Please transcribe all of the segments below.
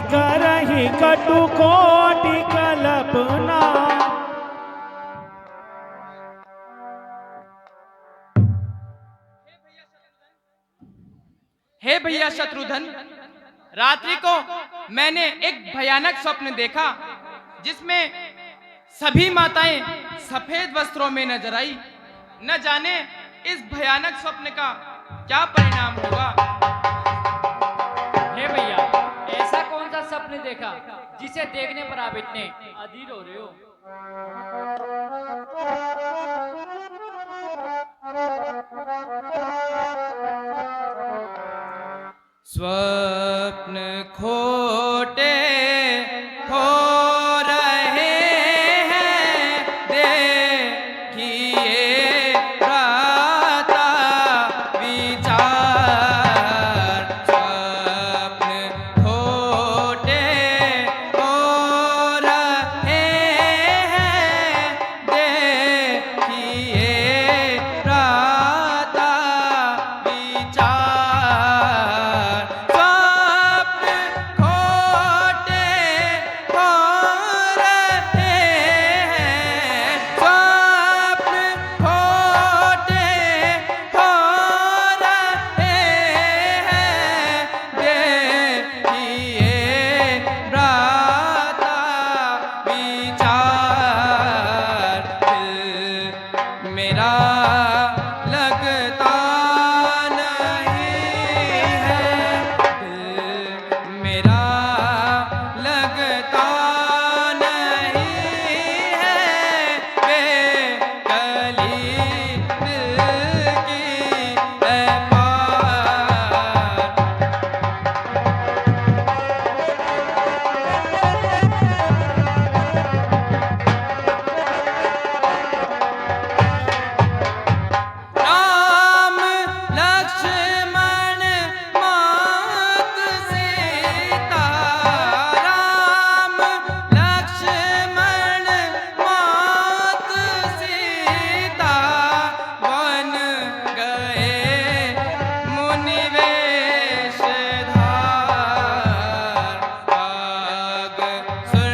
करही कटु कोटि कल्पना। हे भैया शत्रुधन, रात्रि को मैंने एक भयानक स्वप्न देखा जिसमें सभी माताएं सफेद वस्त्रों में नजर आई। न जाने इस भयानक स्वप्न का क्या परिणाम होगा। हे भैया, ऐसा कौन सा सपने देखा जिसे देखने पर आप इतने अधीर हो रहे हो? स्वप्न खोटे हो रहे हैं, देखिए प्रातः विचार। स्वप्न खोटे हो रहे हैं, देखिए प्रातः विचार। मेरा लगता नहीं है दिल, मेरा लगता नहीं है बेकली दिल की पार। राम लक्ष्मण मात सीता, राम लक्ष्मण मात सीता, वन गए मुनि वेशधार। काग सुर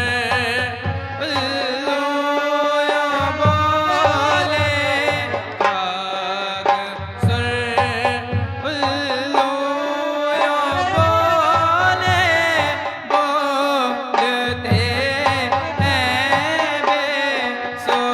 उल्लूया बोले, काग सुर उल्लूया बोले, बोलते हैं बेसुमार।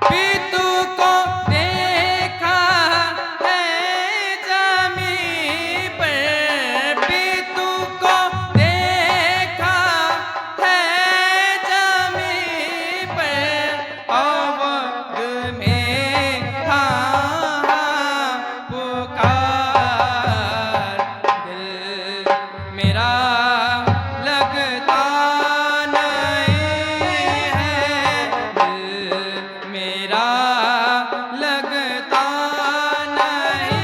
पितु को देखा है जमीन पर, पितु को देखा है जमीन पर, अवध में पुकार। दिल मेरा लगता नहीं है, दिल मेरा लगता नहीं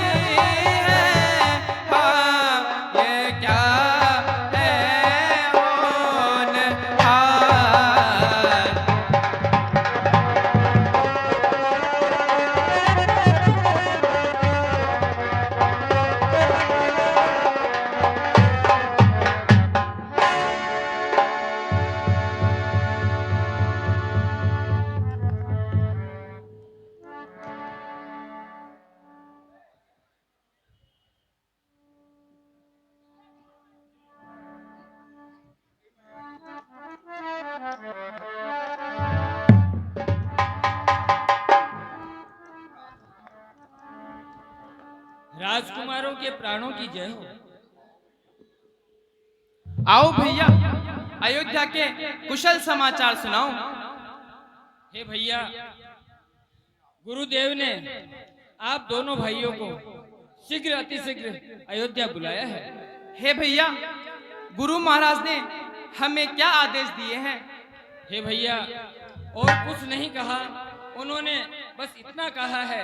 है। हाँ, ये क्या है होनहार। राजकुमारों के प्राणों की जय हो। आओ भैया, अयोध्या के कुशल समाचार सुनाओ। हे भैया, गुरुदेव ने आप दोनों भाइयों को शीघ्र अतिशीघ्र अयोध्या बुलाया है। हे भैया, गुरु महाराज ने हमें क्या आदेश दिए हैं? हे भैया, और कुछ नहीं कहा उन्होंने बस इतना कहा है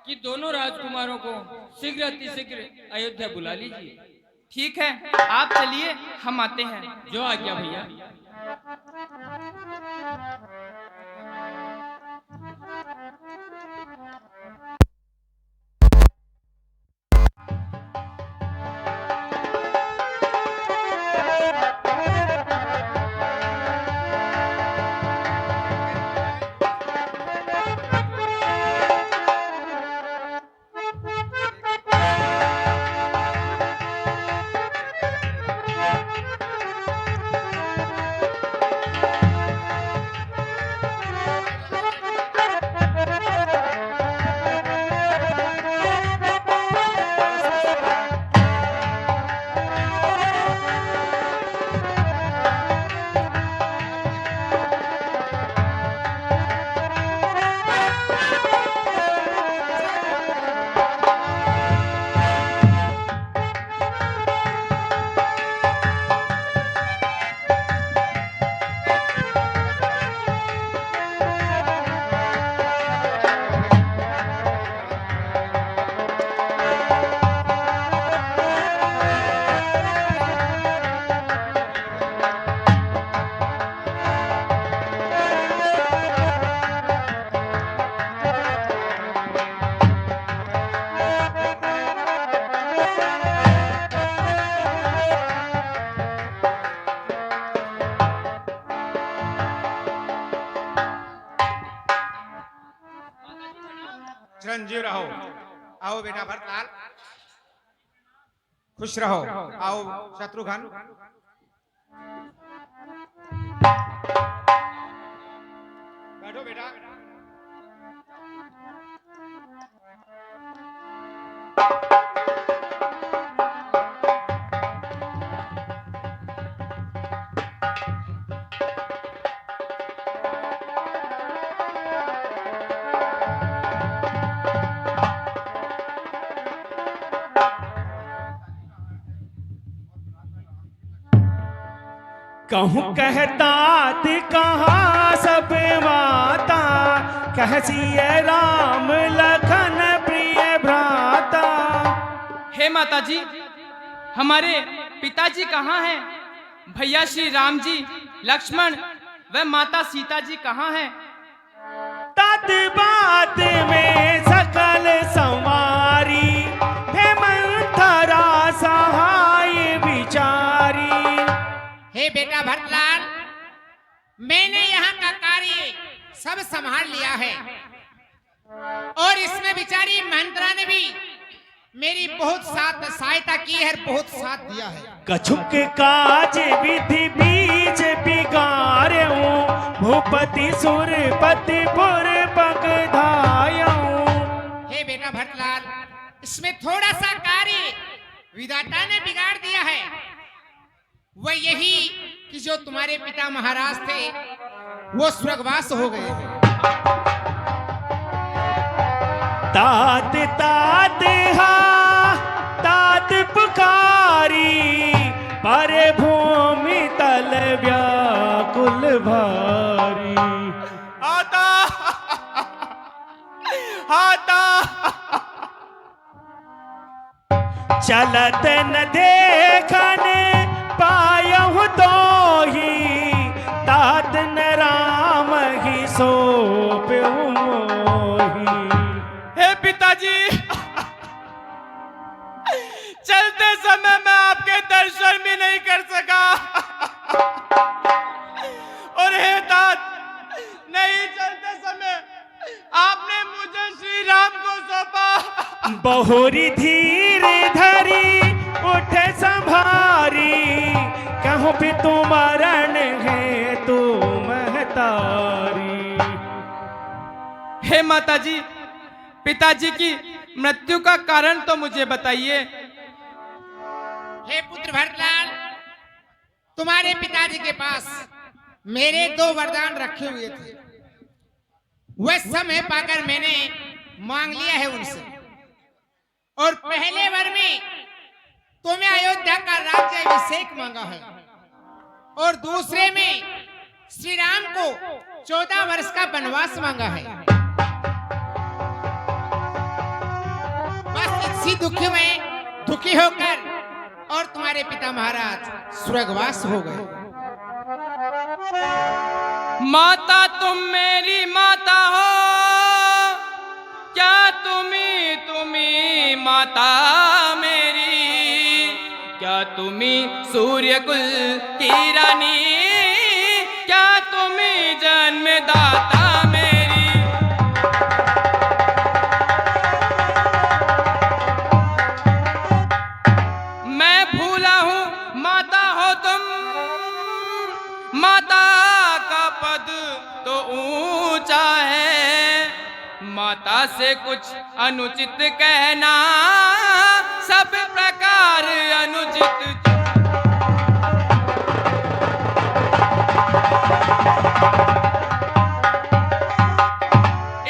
कि दोनों राजकुमारों को शीघ्र अतिशीघ्र अयोध्या बुला लीजिए। ठीक है, आप चलिए, हम आते हैं। जो आज्ञा भैया। चिरंजीव रहो। आओ बेटा भरतलाल, खुश रहो। आओ शत्रुघ्न। बैठो बेटा। कहूँ कहतात कहाँ सब माता, कहसिए राम लखन प्रिय भ्राता। हे माता जी, हमारे पिताजी कहाँ हैं? भैया श्री राम जी, लक्ष्मण व माता सीता जी कहाँ हैं? तत बात में सकल संवारी, हे मंथरा सहाय विचारी। हे बेटा भरतलाल, मैंने यहाँ का कार्य सब संभाल लिया है और इसमें बेचारी मंत्रा ने भी मेरी बहुत साथ सहायता की है, बहुत साथ दिया है। कछुक काज विधि बीज बिगाड़ूं, भूपति सुरपति पुर पगधायूं। हे बेटा भरतलाल, इसमें थोड़ा सा कार्य विधाता ने बिगाड़ दिया है, वह यही कि जो तुम्हारे पिता महाराज थे वो स्वर्गवास हो गए हैं। तात तात हा तात पुकारी, पर भूमि तल व्याकुल भारी। आता आता चलत न देखन पायहु तो ही, तात न राम ही सौंप्यहु मोहि। हे पिताजी, चलते समय मैं आपके दर्शन भी नहीं कर सका और हे तात, नहीं चलते समय आपने मुझे श्री राम को सौंपा। बहुरी धीर धरी उठे संभारी, कहूँ भी तुम मरण है तू महतारी। हे माता जी, पिताजी की मृत्यु का कारण तो मुझे बताइए। हे पुत्र भरतलाल, तुम्हारे पिताजी के पास मेरे 2 वरदान रखे हुए थे, वह समय पाकर मैंने मांग लिया है उनसे। और पहले वर में तुम्हें अयोध्या का राज्य अभिषेक मांगा है और दूसरे में श्री राम को 14 वर्ष का वनवास मांगा है। इसी दुख में दुखी होकर और तुम्हारे पिता महाराज स्वर्गवास हो गए। माता तुम मेरी माता हो, क्या तुम्ही माता मेरी, क्या तुम्ही सूर्य कुल की रानी, क्या तुम्ही जन्मदाता मेरी। मैं भूला हूँ माता हो तुम, माता का पद तो ऊंचा है, माता से कुछ अनुचित कहना सब प्रकार अनुचित।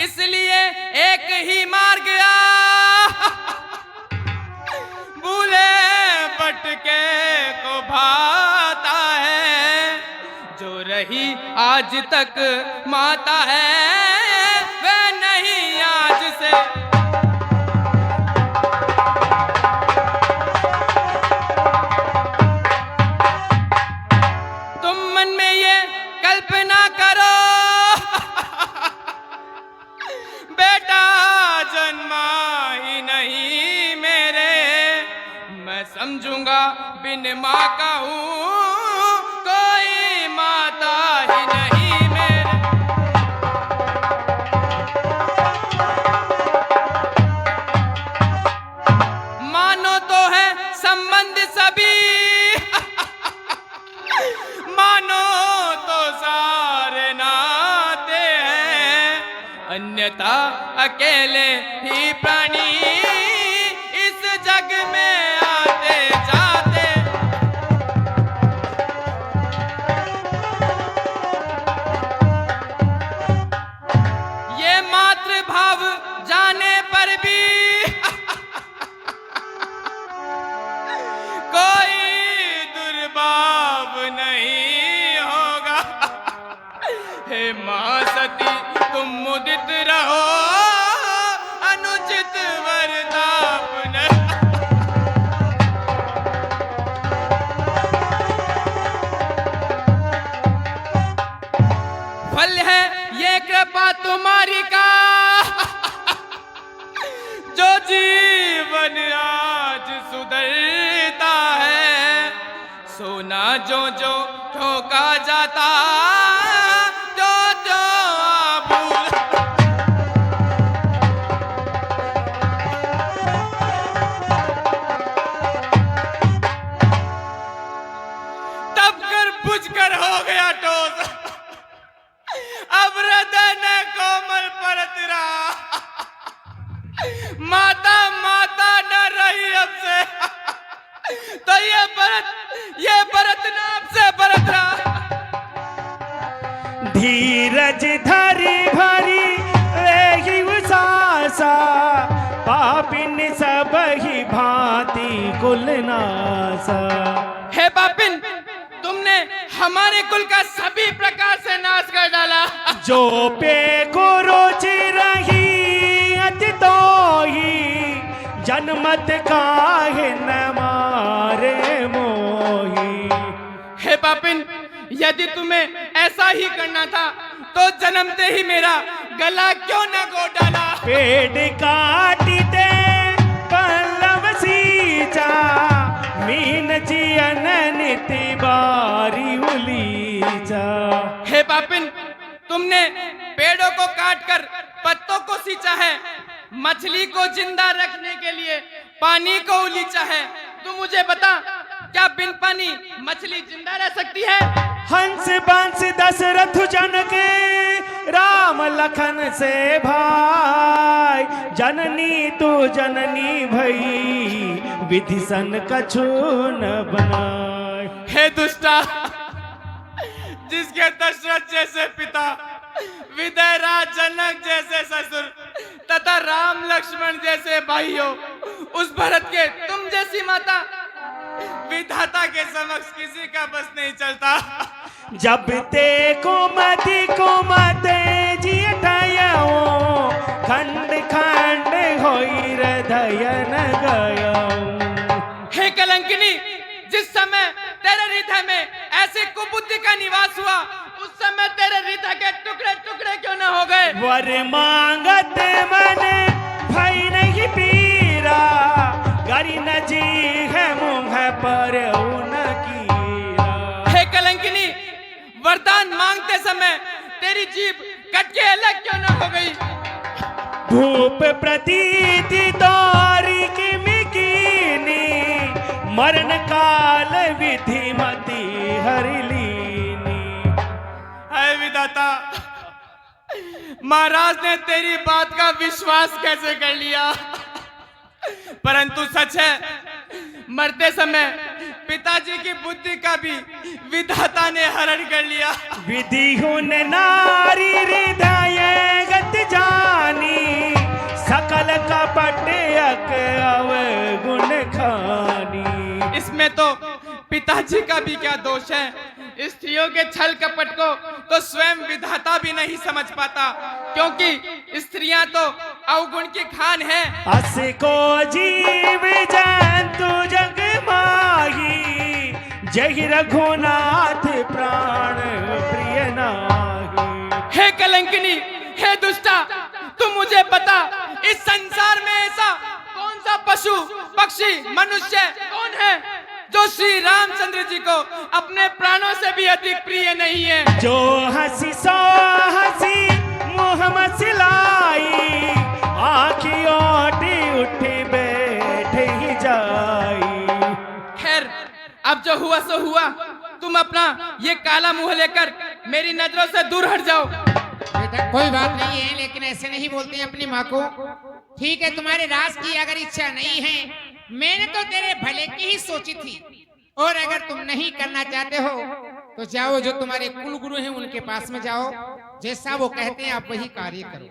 इसलिए एक ही मार्ग भूले भटके को भाता है, जो रही आज तक माता है वह नहीं आज से। तुम मन में ये कल्पना करो बेटा जन्मा ही नहीं मेरे, मैं समझूंगा बिन माँ का हूँ कोई माता ही नहीं मेरे। मानो तो है संबंध सभी मानो तो सारे नाते हैं, अन्यथा अकेले ही प्राणी इस जग में आते जाते। ये मातृभाव जाने पर भी कोई दुर्भाव नहीं होगा। हे माँ सती तुम मुदित रहो, अनुचित वर्ताप न। फल है ये कृपा तुम्हारी का, जो जीवन आज सुधरता है, सोना जो जो ठोका जाता जो जो आभूल। तब कर बुझ कर हो गया टोस, अब हृदय ने कोमल परत रहा, माता माता न रही अब से, तो ये भरत नाम से भरत रहा। धीरज धरी भरी रही उसासा, पापिन सब ही भांति कुल नासा। हे पापिन तुमने हमारे कुल का सभी प्रकार से नाश कर डाला। जो पे को रोची रही अति तो ही, जन्मत काहे न मारे मोही। हे पापिन यदि तुम्हें ऐसा ही करना था तो जन्मते ही मेरा गला क्यों न गो डाला। पेड़ काटते पल्लव सींचा, मीन जियन निति बारी उलीचा। हे पापिन तुमने पेड़ों को काटकर पत्तों को सींचा है, मछली को जिंदा रखने के लिए पानी को उलीचा है। तू मुझे बता क्या बिन पानी मछली जिंदा रह सकती है? हंस बंस दशरथ जनके राम लखन से भाई, जननी तू जननी भई विधि सन कछु न बनाए। हे दुष्टा, जिसके दशरथ जैसे पिता, विदयराज जनक जैसे ससुर तथा राम लक्ष्मण जैसे भाई हो, उस भरत के तुम जैसी माता विधाता के समक्ष किसी का बस नहीं चलता। जब ते कुमति कुमते जियटायो, खंड खंड खोई हृदयन गयऊ। हे कलंकिनी, जिस समय तेरे हृदय में ऐसी कुबुद्धि का निवास हुआ, उस समय तेरे हृदय के टुकड़े टुकड़े क्यों न हो गए? वर मांगत मन भई नहीं पीरा, गरी न जी है मुँह पर उन कीरा। हे कलंकिनी, वरदान मांगते समय तेरी जीभ कट के अलग क्यों न हो गई? धूप प्रतीति दौरी की मिकीनी, मरण काल विधि मति हरिलीनी। हाय विधाता, महाराज ने तेरी बात का विश्वास कैसे कर लिया? परंतु सच है, मरते समय पिताजी की बुद्धि का भी विधाता ने हरण कर लिया। विधि हुन नारी हृदय गत जानी, सकल कपट अक अवगुण खानी। इसमें तो पिताजी का भी क्या दोष है? स्त्रियों के छल कपट को तो स्वयं विधाता भी नहीं समझ पाता, क्योंकि स्त्रियां तो अवगुण की खान है। अस को जीव जंतु जग माही, जहि रघुनाथ प्राण प्रिय नाही। हे कलंकिनी, हे दुष्टा, तू मुझे बता, इस संसार में ऐसा कौन सा पशु पक्षी मनुष्य कौन है जो श्री रामचंद्र जी को अपने प्राणों से भी अधिक प्रिय नहीं है? जो हंसी सो हंसी मुँह मसलाई, आँखी ओटी उठी बैठे ही जाई। खैर, अब जो हुआ सो हुआ, तुम अपना ये काला मुंह लेकर मेरी नजरों से दूर हट जाओ। बेटा कोई बात नहीं है, लेकिन ऐसे नहीं बोलते हैं अपनी माँ को। ठीक है, तुम्हारे राज की अगर इच्छा नहीं है, मैंने तो तेरे भले की ही सोची थी। और अगर तुम नहीं करना चाहते हो तो जाओ, जो तुम्हारे कुल गुरु हैं उनके पास में जाओ, जैसा वो कहते हैं आप वही कार्य करो।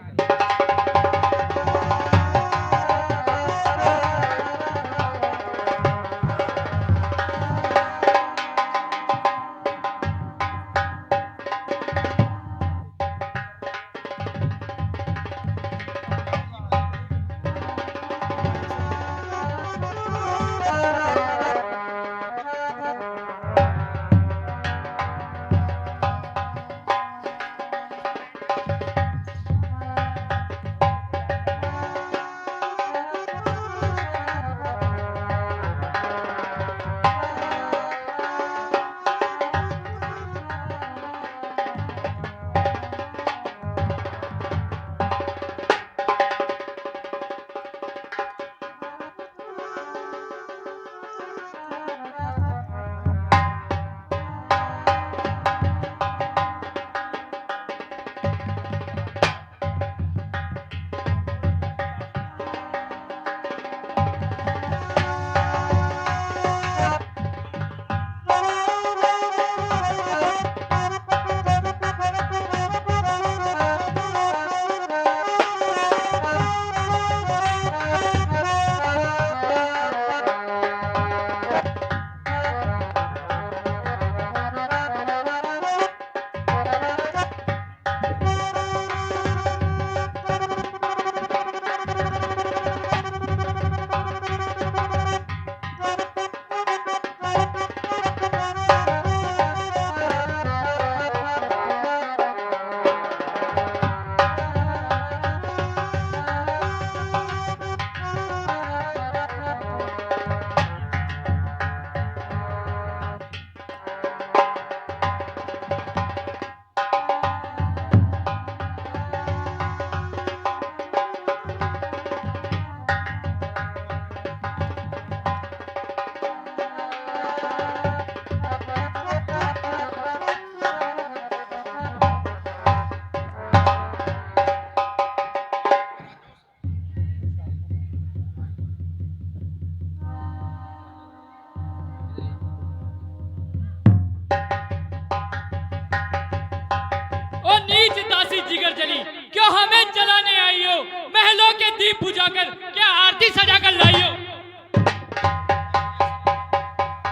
जिगर जली, क्यों हमें जलाने आई हो? महलों के दीप बुझाकर क्या आरती सजाकर लाई हो?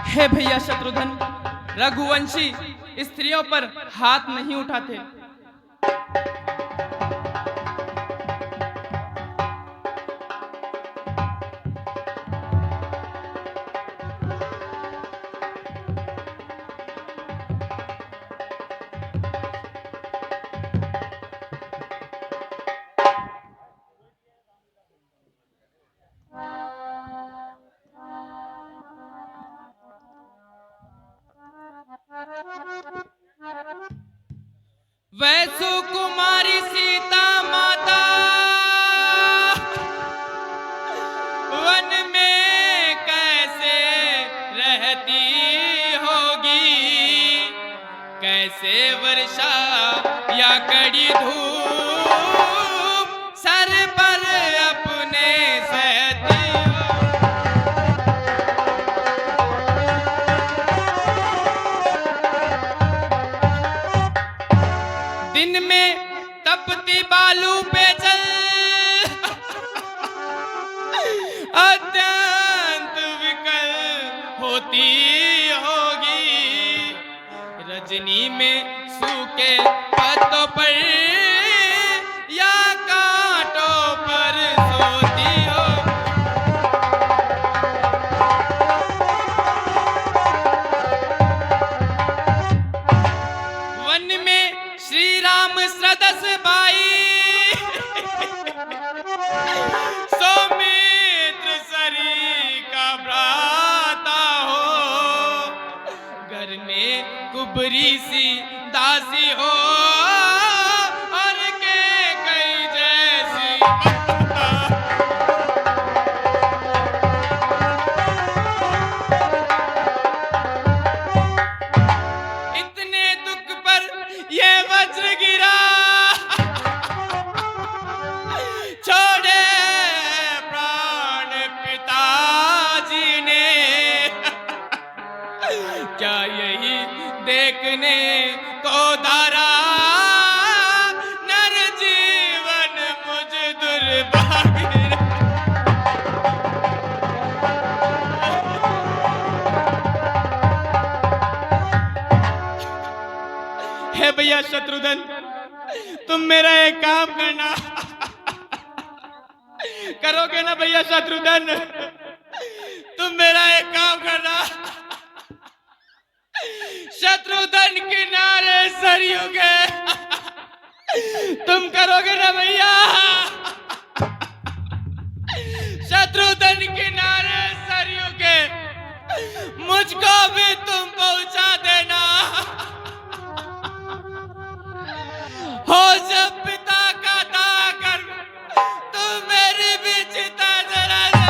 हे भैया शत्रुघ्न, रघुवंशी स्त्रियों पर हाथ नहीं उठाते। वै सुकुमारी सीता माता वन में कैसे रहती होगी, कैसे वर्षा या कड़ी धूप सर पर अपने सहती दिन में तपती बालू पे चल अत्यंत विकल होती होगी, रजनी में सूखे पत्तों पर या कांटों पर सोती हो। वन में श्री राम सदस बाई सौमित्र सरी का भ्राता हो, घर में कुबरी सी दासी हो और के कई जैसी इतने दुख पर ये वज्र गिरा, छोड़े प्राण पिताजी ने, क्या यही देखने को धारा नर जीवन मुझ दुर्भाग्य। हे भैया शत्रुघ्न, तुम मेरा एक काम करना, करोगे ना भैया शत्रुघ्न? तुम मेरा एक काम करना, शत्रुघ्न किनारे सरयू के तुम करोगे ना भैया? शत्रुघ्न किनारे सरयू के मुझको भी तुम पहुंचा देना। हो जब पिता का दाह कर तुम मेरी भी चिता जला दे।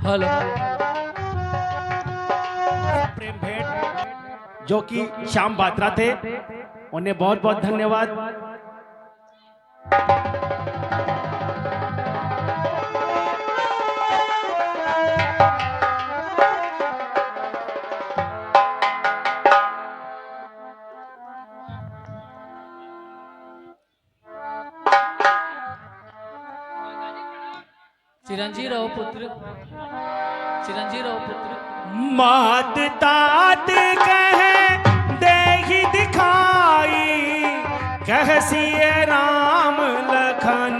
हेलो प्रेम भेंट जो कि श्याम बात्रा थे, उन्हें बहुत बहुत धन्यवाद। चिरंजीव रहो पुत्र, चिरंजीव रहो पुत्र। मात तात कहे देहि दिखाई, कहसिए राम लखन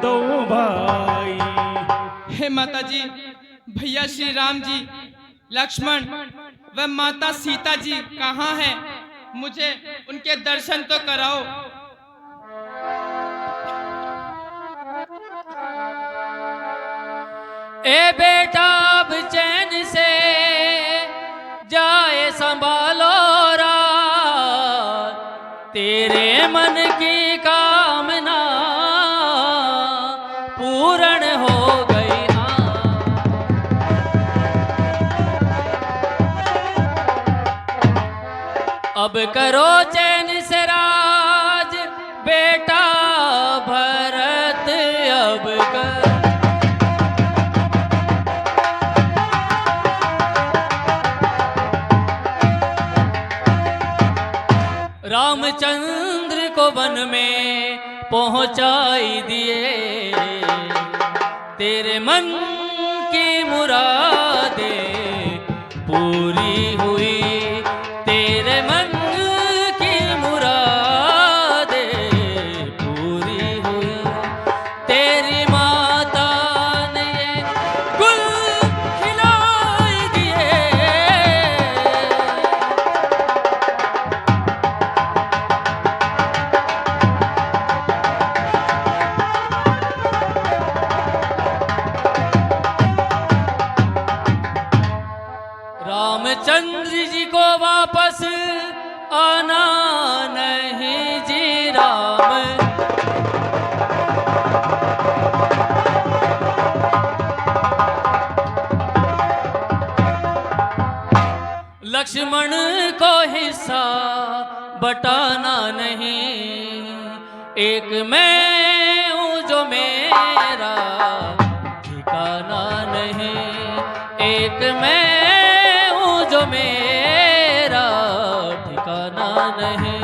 दो भाई। हे माता जी, भैया श्री राम जी, लक्ष्मण व माता सीता जी कहाँ हैं? मुझे उनके दर्शन तो कराओ। ए बेटा अब चैन से जाए संभालो, तेरे मन की कामना पूर्ण हो गई। हाँ, अब करो चैन से राज बेटा भरत, अब कर रामचंद्र को वन में पहुंचाई दिए, तेरे मन की मुरादें पूरी हुई, तेरे मन की मुरादें पूरी हुई। तेरी माता ने ये गुल खिलाई दिए, रामचंद्र जी को वापस आना नहीं जी राम। लक्ष्मण को हिस्सा बटाना नहीं, एक मैं हूँ जो मेरा ठिकाना नहीं, एक मैं जो मेरा ठिकाना नहीं।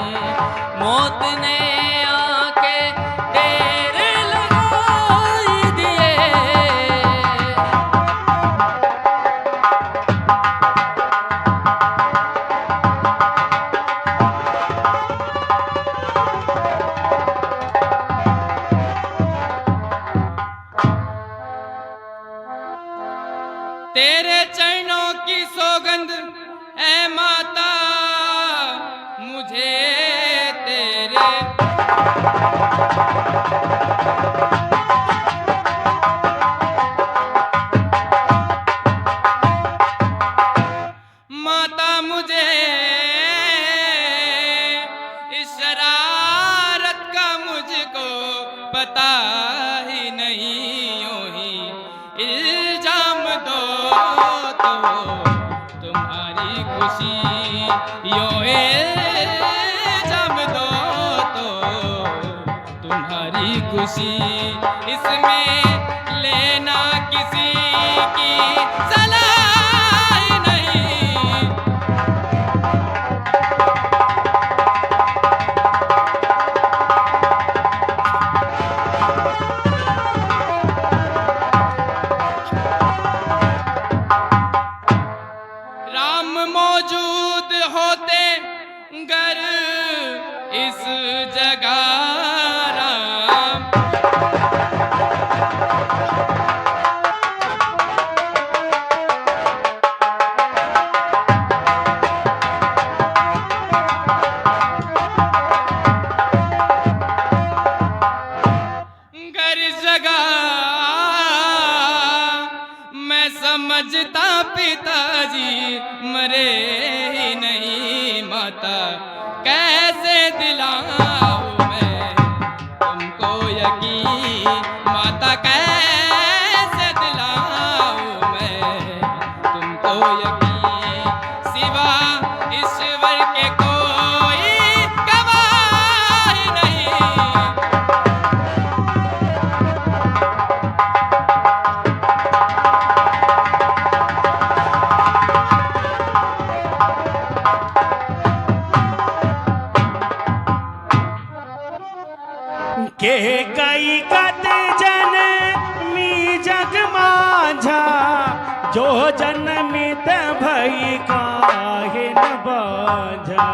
मौत ने आके तेरे लगाई दिए, तेरे चरणों की सौगंध ऐ माता मुझे तेरे, माता मुझे इस शरारत का मुझको पता ही नहीं, यूं ही इल्जाम दो तो तुम्हारी खुशी, यूं इल्जाम दो तो तुम्हारी खुशी, इसमें लेना किसी की सलाह नहीं। राम मौजूद होते गर इस जगह राम, गर इस जगह मैं समझता पिताजी मरे ही नहीं, माता कैसे दिलाऊं मैं तुमको यकीन, माता कैसे दिलाऊं मैं तुमको यकीन, सिवा ईश्वर के कोई गवाह नहीं। के कई कत जन मी जग माझा, जो जन्मित भई काहे न बाझा।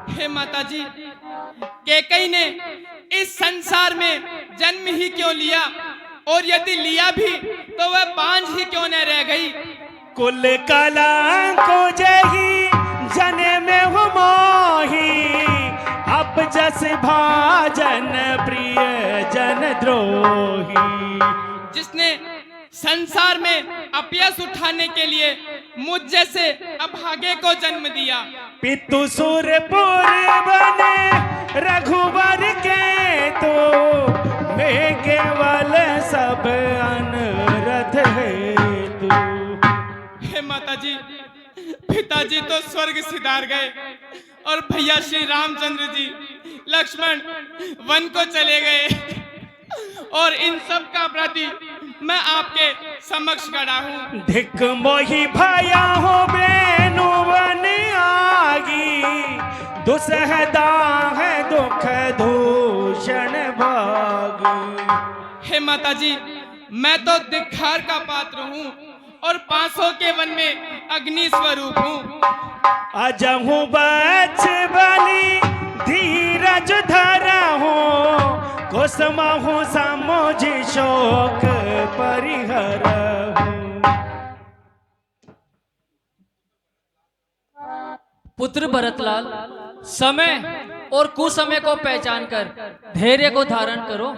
हे माता जी, कैकेयी ने इस संसार में जन्म ही क्यों लिया, और यदि लिया भी तो वह बांझ ही क्यों न रह गई। कुल कलंको जही जने में हो मोही, अब जस भाजन प्रिय जन द्रोही। जिसने संसार में अपयश उठाने के लिए मुझ जैसे अभागे को जन्म दिया। पितु सुरपुर बने रघुवर के तो मैं केवल सब अनरथ है तू। हे माता जी, पिताजी तो स्वर्ग सिधार गए और भैया श्री रामचंद्र जी, लक्ष्मण वन को चले गए, और इन सब का प्रति मैं आपके समक्ष खड़ा हूँ। धिक मोहि भया हो बेनु वन आगी, दुसहदा है दुख दूषण भागी। हे माता जी, मैं तो धिक्कार का पात्र हूँ और 500 के वन में अग्नि स्वरूप हूँ। अजहू बच बलि धीरज धरहु, कुसुमहु समुझ शोक परिहरहु। पुत्र भरतलाल, समय और कुसमय को पहचान कर धैर्य को धारण करो।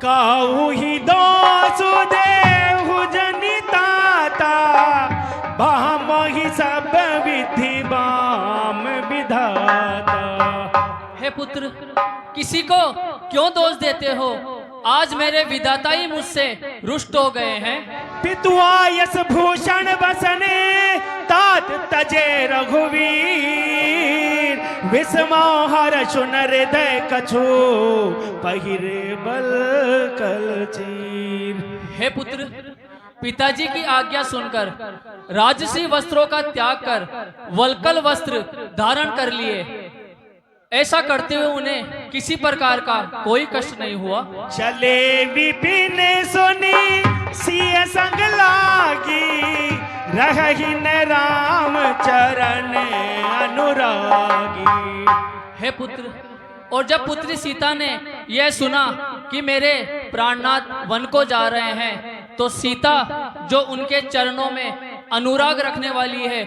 काहू ही दोसु देहु जनिताता, बाम ही सब विधि बाम विधाता। हे पुत्र, किसी को क्यों दोष देते हो? आज मेरे विधाता ही मुझसे रुष्ट हो गए हैं। पितुआयस भूषण बसने तात तजे रघुवीर, विस्मोहर सुन हृदय कछु पहिरे बल कल चीर। हे पुत्र, पिताजी की आज्ञा सुनकर राजसी वस्त्रों का त्याग कर वल्कल वस्त्र धारण कर लिए। ऐसा करते हुए उन्हें किसी प्रकार का कोई कष्ट नहीं हुआ। चले विपिन सुनी सिय संग लागी, रही न राम चरण अनुरागी। हे पुत्र, और जब पुत्री सीता ने यह सुना कि मेरे प्राणनाथ वन को जा रहे हैं, तो सीता जो उनके चरणों में अनुराग रखने वाली है,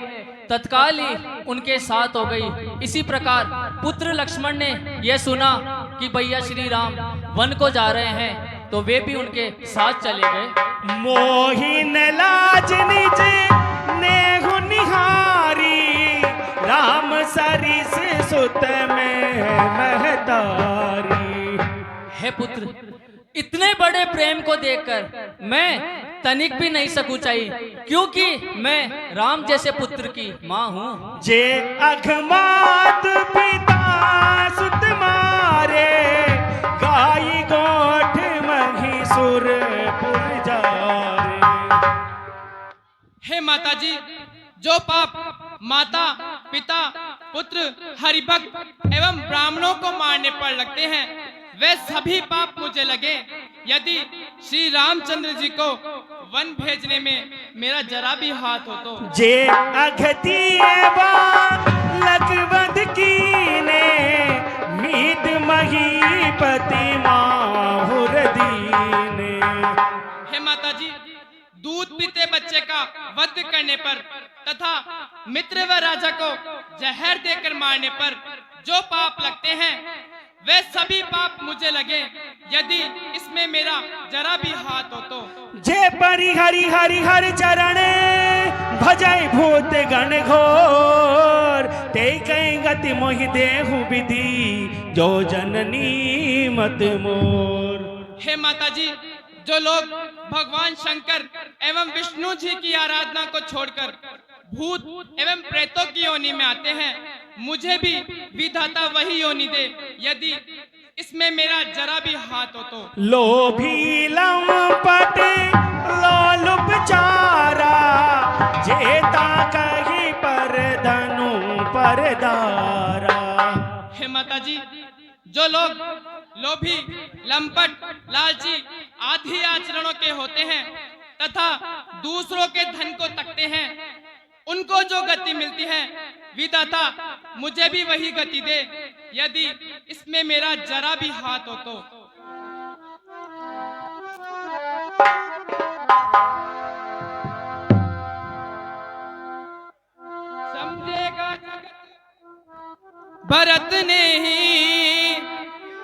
तत्काल ही उनके साथ हो गई। इसी प्रकार पुत्र लक्ष्मण ने यह सुना कि भैया श्री राम वन को जा रहे हैं, तो वे भी उनके साथ चले गए। मोहिन लाज निज नेहु निहारी, राम सरिस सुत में महतारी। हे पुत्र, इतने बड़े प्रेम को देखकर मैं तनिक भी नहीं सकुचाई, क्योंकि मैं राम जैसे पुत्र की माँ हूँ। जे अघमात पिता सुत मारे, गाई गोठ महिषुर पुर जारे। हे माता जी, जो पाप माता, पिता, पुत्र, हरिभक्त एवं ब्राह्मणों को मारने पर लगते हैं, वे सभी पाप मुझे लगे यदि श्री रामचंद्र जी को वन भेजने में मेरा जरा भी हाथ हो तो। जे अघती लगवध कीने, मीत महीपति माहुर दीने। हे माता जी, दूध पीते बच्चे का वध करने पर तथा मित्र व राजा को जहर देकर मारने पर जो पाप लगते हैं, वे सभी पाप मुझे लगे यदि इसमें मेरा जरा भी हाथ हो तो। जे परि हरि हरि हर चरण, भजय भूत गण घोर, ते कई गति मोहि देहु विधि, जो जननी मत मोर। हे माता जी, जो लोग भगवान शंकर एवं विष्णु जी की आराधना को छोड़कर भूत एवं प्रेतों की योनि में आते हैं, मुझे भी विधाता वही योनि दे यदि इसमें मेरा जरा भी हाथ हो तो। लोभी लंपट लोलुप चारा, जेता कही पर धनु पर दारा। हे माता जी, जो लोग लोभी, लंपट, लालची आदि आचरणों के होते हैं तथा दूसरों के धन को तकते हैं, उनको जो गति मिलती है, विधाता मुझे भी वही गति दे यदि इसमें मेरा जरा भी हाथ हो तो। समझेगा भरत ने ही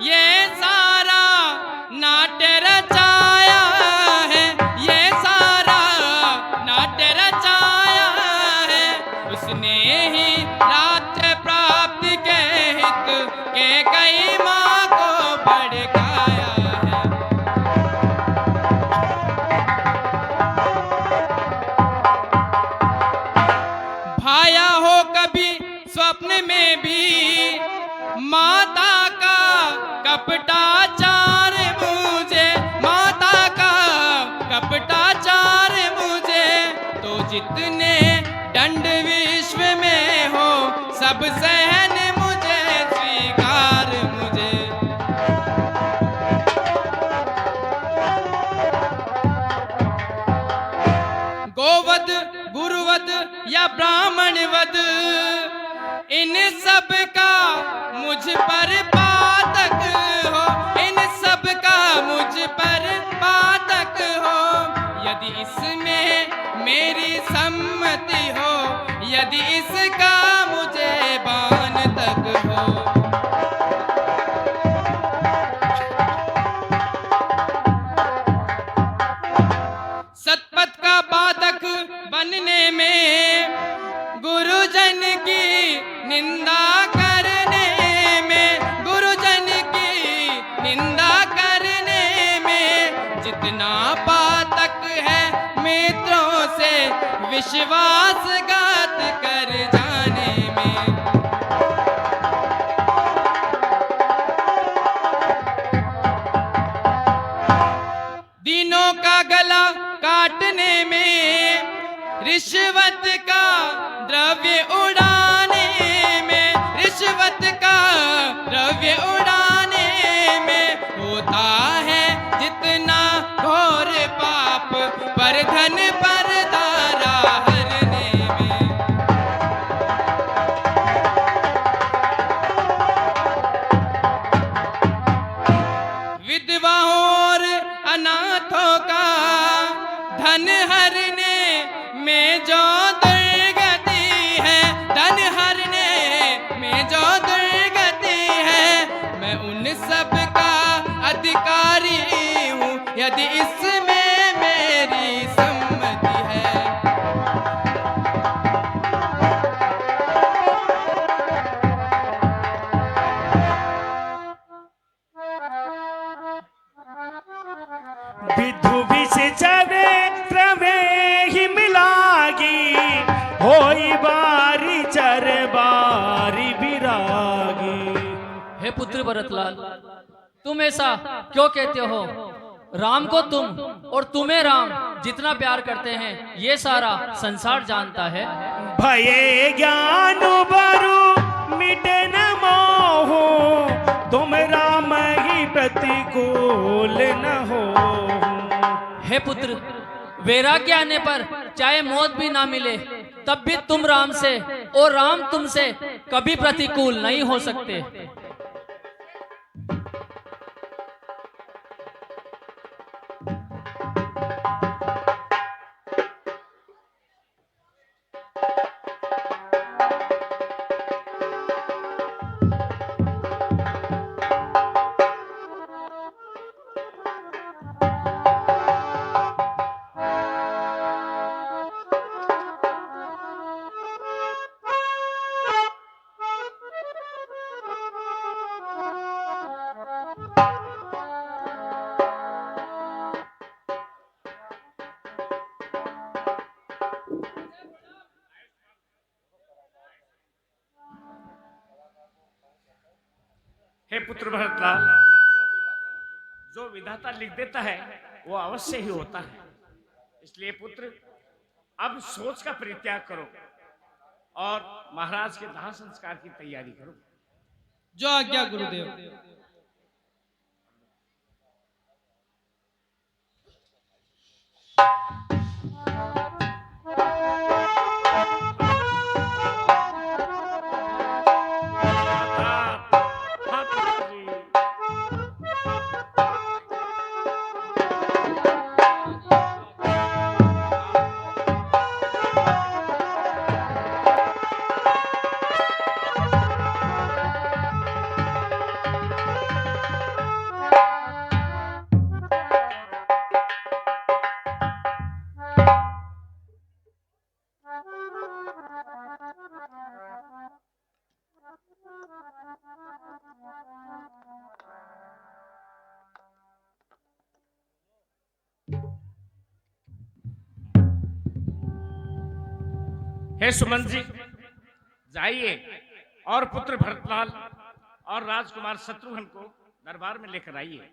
ये सारा नाट्य रचाया है, ये सारा नाट्य रचाया है, उसने ही राज्य प्राप्ति के हित के कई स्वप्न में भी माता का कपटाचार मुझे, माता का कपटाचार मुझे, तो जितने दंड विश्व में हो सब सहन मुझे स्वीकार मुझे। गोवध गुरुवध या ब्राह्मणवध इन सब का मुझ पर पातक हो, इन सब का मुझ पर पातक हो। यदि इसमें मेरी सम्मति हो, यदि इसका मुझे बान तक हो। सतपथ का बाधक बनने में, गुरुजन की निंदा करने में, गुरुजन की निंदा करने में, जितना पातक है मित्रों से विश्वासघात कर जाने में। दीनों का गला काटने में, रिश्वत का द्रव्य उड़ाने में, रिश्वत का द्रव्य उड़ाने में, होता है जितना घोर पाप पर धन पर दारा हरने में। विधवाओं और अनाथों का धन हरने में जो दुर्गति है, धन हरने में जो दुर्गति है, मैं उन सब का अधिकारी हूँ यदि इसमें मेरी सम्मति है। विधु विष चवे प्रवेहि मिलागी, होई बारी चर बारी बिरागी। हे पुत्र भरतलाल, तुम ऐसा क्यों कहते हो? राम को तुम और तुम्हें राम जितना प्यार करते हैं ये सारा संसार जानता है। भये ज्ञान बरु मिटे न मोह, तुम राम ही प्रतिकूल न हो। हे पुत्र, वैराग्य आने पर चाहे मौत भी ना मिले तब भी तुम राम से और राम तुमसे कभी प्रतिकूल नहीं हो सकते। हे पुत्र भरतलाल, जो विधाता लिख देता है वो अवश्य ही होता है। इसलिए पुत्र अब सोच का परित्याग करो और महाराज के दाह संस्कार की तैयारी करो। जो आज्ञा गुरुदेव। हे सुमन जी, जाइए और पुत्र भरतलाल और राजकुमार शत्रुघ्न को दरबार में लेकर आइए।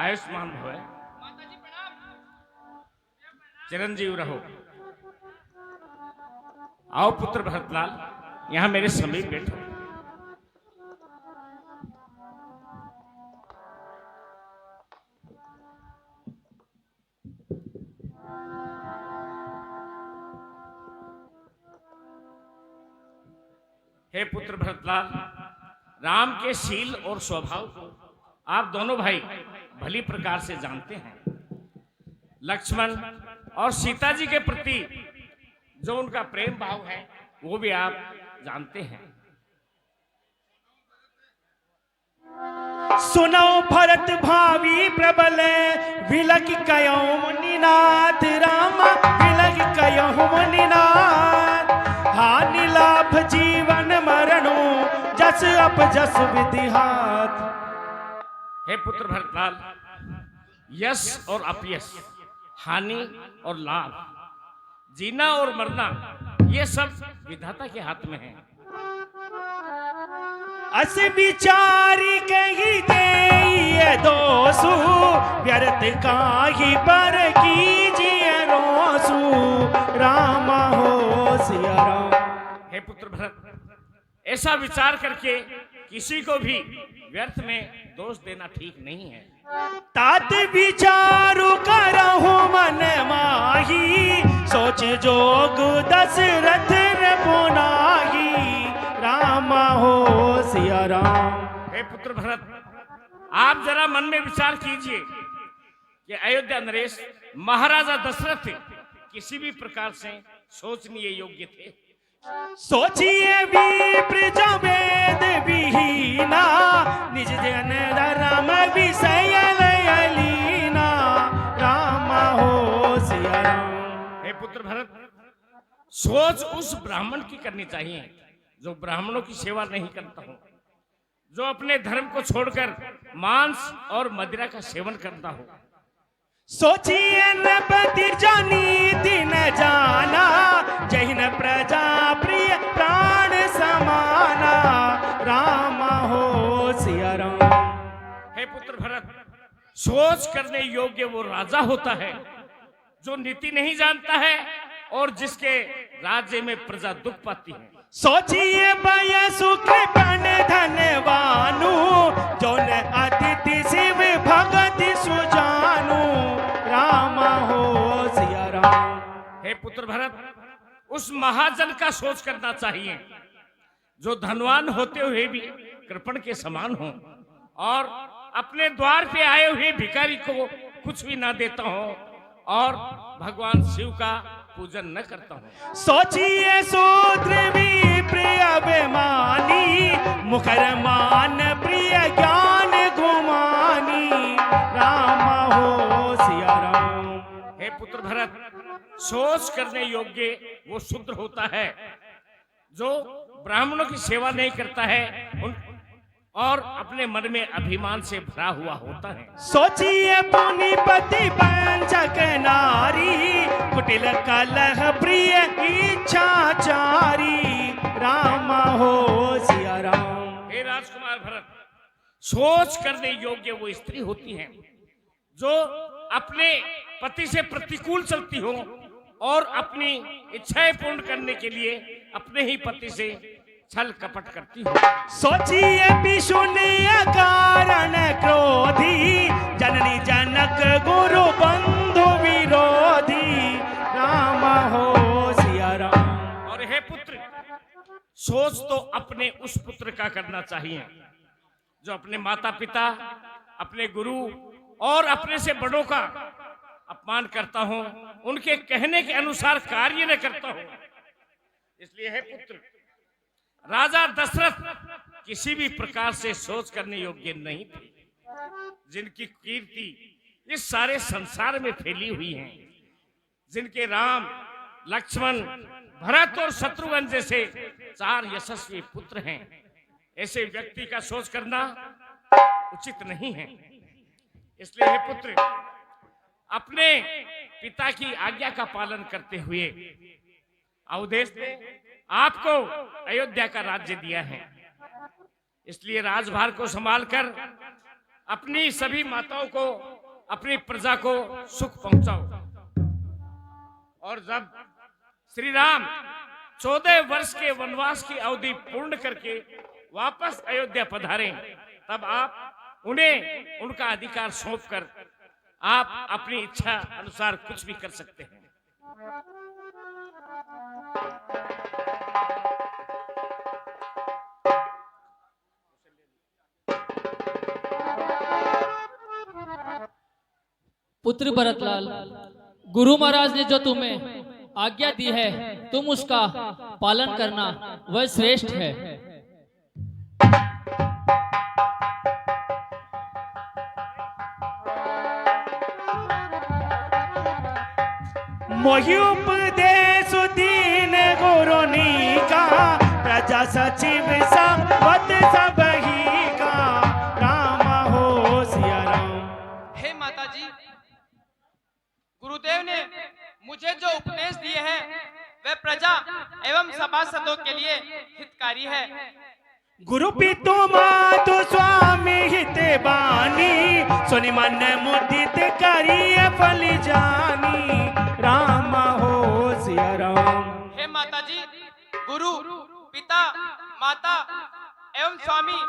आयुष्मान भव, चिरंजीव रहो। आओ पुत्र भरतलाल, यहां मेरे समीप बैठो। हे पुत्र भरतलाल, राम के शील और स्वभाव को आप दोनों भाई भली प्रकार से जानते हैं। लक्ष्मण और सीता जी के प्रति जो उनका प्रेम भाव है वो भी आप जानते हैं। सुनो भरत भावी प्रबल, विलग कयो मुनिनाथ राम, विलग कयो मुनिनाथ। हानि लाभ जीवन मरणो, जस अप जस विधिहात। हे पुत्र भरतलाल, यश और अपयश, हानि और लाभ, जीना और मरना, ये सब विधाता के हाथ में है। अस विचारी कही दे दोसु, व्यर्थ काहि पर कीजिए रोसु। राम हो सिया राम। हे पुत्र भरत, ऐसा विचार करके किसी को भी व्यर्थ में दोष देना ठीक नहीं है। तात विचारु करहु मन माही, सोच जोग दशरथ पुनाही। राम हो सिया राम। हे पुत्र भरत, आप जरा मन में विचार कीजिए कि अयोध्या नरेश महाराजा दशरथ किसी भी प्रकार से सोचनीय योग्य थे। सोचिए विप्र जो वेद विहीना, निज जन धर्म विषय लयलीना। राम हो सिया राम। हे पुत्र भरत, सोच उस ब्राह्मण की करनी चाहिए जो ब्राह्मणों की सेवा नहीं करता हो, जो अपने धर्म को छोड़कर मांस और मदिरा का सेवन करता हो। सोचिए नृपति जो नीति न जाना, जहिन प्रजा प्रिय प्राण समाना। राम हो सिया राम। हे पुत्र भरत, सोच करने योग्य वो राजा होता है जो नीति नहीं जानता है और जिसके राज्य में प्रजा दुख पाती है। सोचिए भय सुख पन धनवानु, जो न अतिथि शिव भगत सुजानु। राम हो सिया राम। हे पुत्र भरत, उस महाजन का सोच करना चाहिए जो धनवान होते हुए भी कृपण के समान हो और अपने द्वार पे आए हुए भिखारी को कुछ भी ना देता हो और भगवान शिव का पूजन न करता हूं। सोचिए शूद्र भी प्रिय अभिमानी, मुखर मान प्रिय ज्ञान गुमानी। राम हो सिया राम। हे पुत्र भरत, सोच करने योग्य वो शूद्र होता है जो ब्राह्मणों की सेवा नहीं करता है और अपने मन में अभिमान से भरा हुआ होता है। सोचिए पुनिपति पंचक नारी, कुटिल कलह प्रिय इच्छाचारी। राम हो सिया राम। हे राजकुमार भरत, सोच करने योग्य वो स्त्री होती है जो अपने पति से प्रतिकूल चलती हो और अपनी इच्छाएं पूर्ण करने के लिए अपने ही पति से छल कपट करती हो। सोचिए पिशुनिय कारण क्रोधी, जननी जनक गुरु बंधु विरोधी। राम हो सिया राम। और हे पुत्र, सोच तो अपने उस पुत्र का करना चाहिए जो अपने माता पिता, अपने गुरु और अपने से बड़ों का अपमान करता हूं, उनके कहने के अनुसार कार्य न करता हूं। इसलिए है पुत्र, राजा दशरथ किसी भी प्रकार से सोच करने योग्य नहीं थे, जिनकी कीर्ति इस सारे संसार में फैली हुई है, जिनके राम, लक्ष्मण, भरत और शत्रुघ्न जैसे 4 यशस्वी पुत्र हैं। ऐसे व्यक्ति का सोच करना उचित नहीं है। इसलिए हे पुत्र, अपने पिता की आज्ञा का पालन करते हुए अवधेश ने आपको अयोध्या का राज्य दिया है। इसलिए राजभार को संभालकर अपनी सभी माताओं को, अपनी प्रजा को सुख पहुंचाओ। और जब श्री राम 14 वर्ष के वनवास की अवधि पूर्ण करके वापस अयोध्या पधारें, तब आप उन्हें उनका अधिकार सौंपकर आप अपनी इच्छा अनुसार कुछ भी कर सकते हैं। पुत्र भरतलाल, गुरु महाराज ने जो तुम्हें आज्ञा दी है, तुम उसका पालन करना, वह श्रेष्ठ है। मोहि उपदेश दीन गुरुनी का, प्रजा सचिव संवत सबही का, राम हो सिया राम। हे माता जी, गुरुदेव ने मुझे जो उपदेश दिए हैं वह प्रजा एवं सभासदों के लिए हितकारी है। गुरु पितु मातु स्वामी हित बानी, सुनि मन मुदित करिए फल जानी, राम हो सिया राम। हे माता जी, गुरु, पिता, माता एवं स्वामी,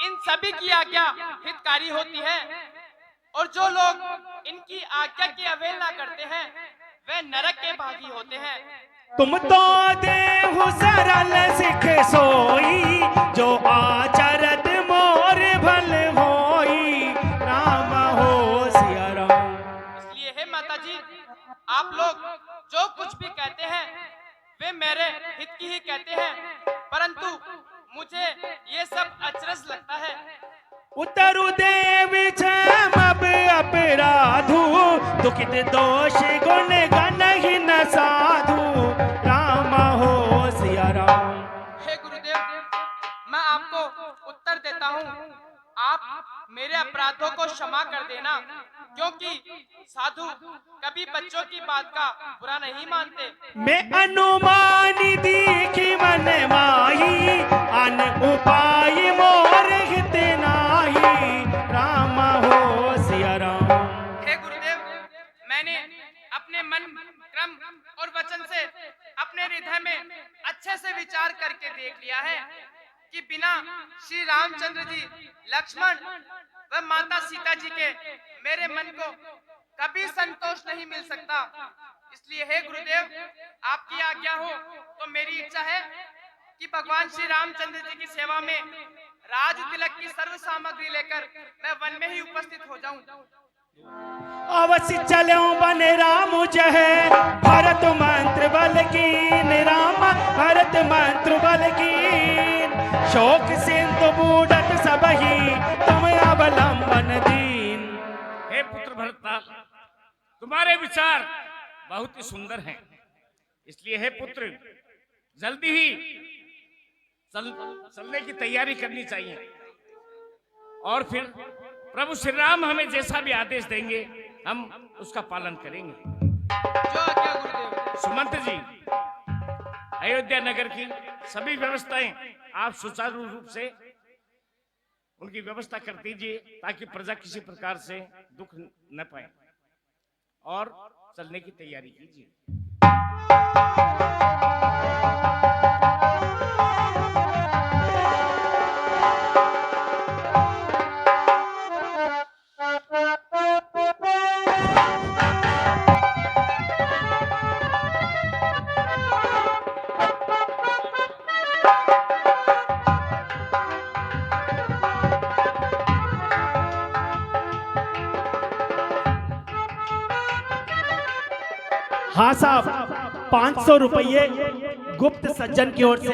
इन सभी की आज्ञा हितकारी होती है, और जो लोग इनकी आज्ञा की अवहेलना करते हैं वे नरक के भागी होते हैं। तुम तो देहु सरल सिख सोई, जो आचरत मोर भल होई, राम हो सिया राम। इसलिए हे माता जी, आप लोग जो कुछ भी कहते हैं वे मेरे हित की ही कहते हैं, परंतु मुझे ये सब अचरज लगता है। उतरु देव क्षम अपराधु, दुखित दोष गुण गण ही न साधु, राम हो सिया राम। हे गुरुदेव, मैं आपको उत्तर देता हूँ, आप मेरे अपराधों को क्षमा कर देना, क्योंकि साधु कभी बच्चों की बात का बुरा नहीं मानते। मैं अनुमानी दीखी मन माही, अन उपाय मोर हित नाही, राम हो सिया राम। हे गुरुदेव, मैंने अपने मन, क्रम और वचन से अपने हृदय में अच्छे से विचार करके देख लिया है कि बिना श्री रामचंद्र जी, लक्ष्मण व माता सीता जी के मेरे मन को कभी संतोष नहीं मिल सकता। इसलिए हे गुरुदेव, आपकी आज्ञा हो तो मेरी इच्छा है कि भगवान श्री रामचंद्र जी की सेवा में राज तिलक की सर्व सामग्री लेकर मैं वन में ही उपस्थित हो जाऊं। अवश्य चलो बन राम जय, भरत मंत्र बल कीन, राम भरत मंत्र बल कीन, शोक सिंधु बूढ़त सबही, तुम अवलंबन दीन। हे पुत्र भरतलाल, तुम्हारे विचार बहुत ही सुंदर हैं। इसलिए हे पुत्र, जल्दी ही चलने की तैयारी करनी चाहिए, और फिर प्रभु श्री राम हमें जैसा भी आदेश देंगे हम उसका पालन करेंगे। जो आज्ञा गुरुदेव। सुमंत जी, अयोध्या नगर की सभी व्यवस्थाएं आप सुचारू रूप से उनकी व्यवस्था कर दीजिए, ताकि प्रजा किसी प्रकार से दुख न पाए, और चलने की तैयारी कीजिए। हाँ साहब, 500 रुपये गुप्त सज्जन की ओर से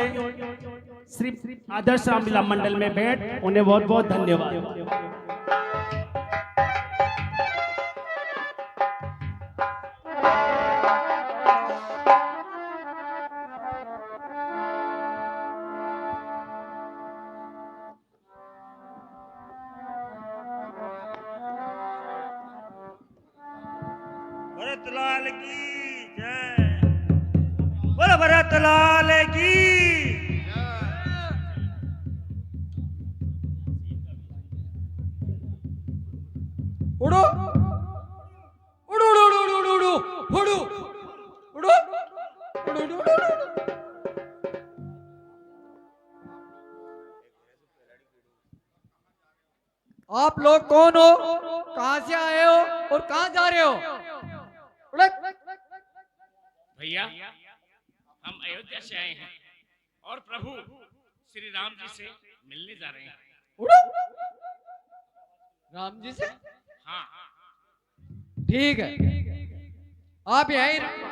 श्री आदर्श रामलीला मंडल में भेंट। उन्हें बहुत बहुत धन्यवाद। भरतलाल की जय, बोलो भरतलाल की। उड़ो उड़ो उड़ो उड़ो उड़ो उड़ो उड़ो उड़ो उड़ो उड़ो उड़ो। आप लोग कौन हो, कहां से आए हो और कहां जा रहे हो? भैया, हम अयोध्या से आए हैं और प्रभु श्री राम जी से मिलने जा रहे हैं। राम जी से? हाँ, ठीक है, आप यहीं रहो।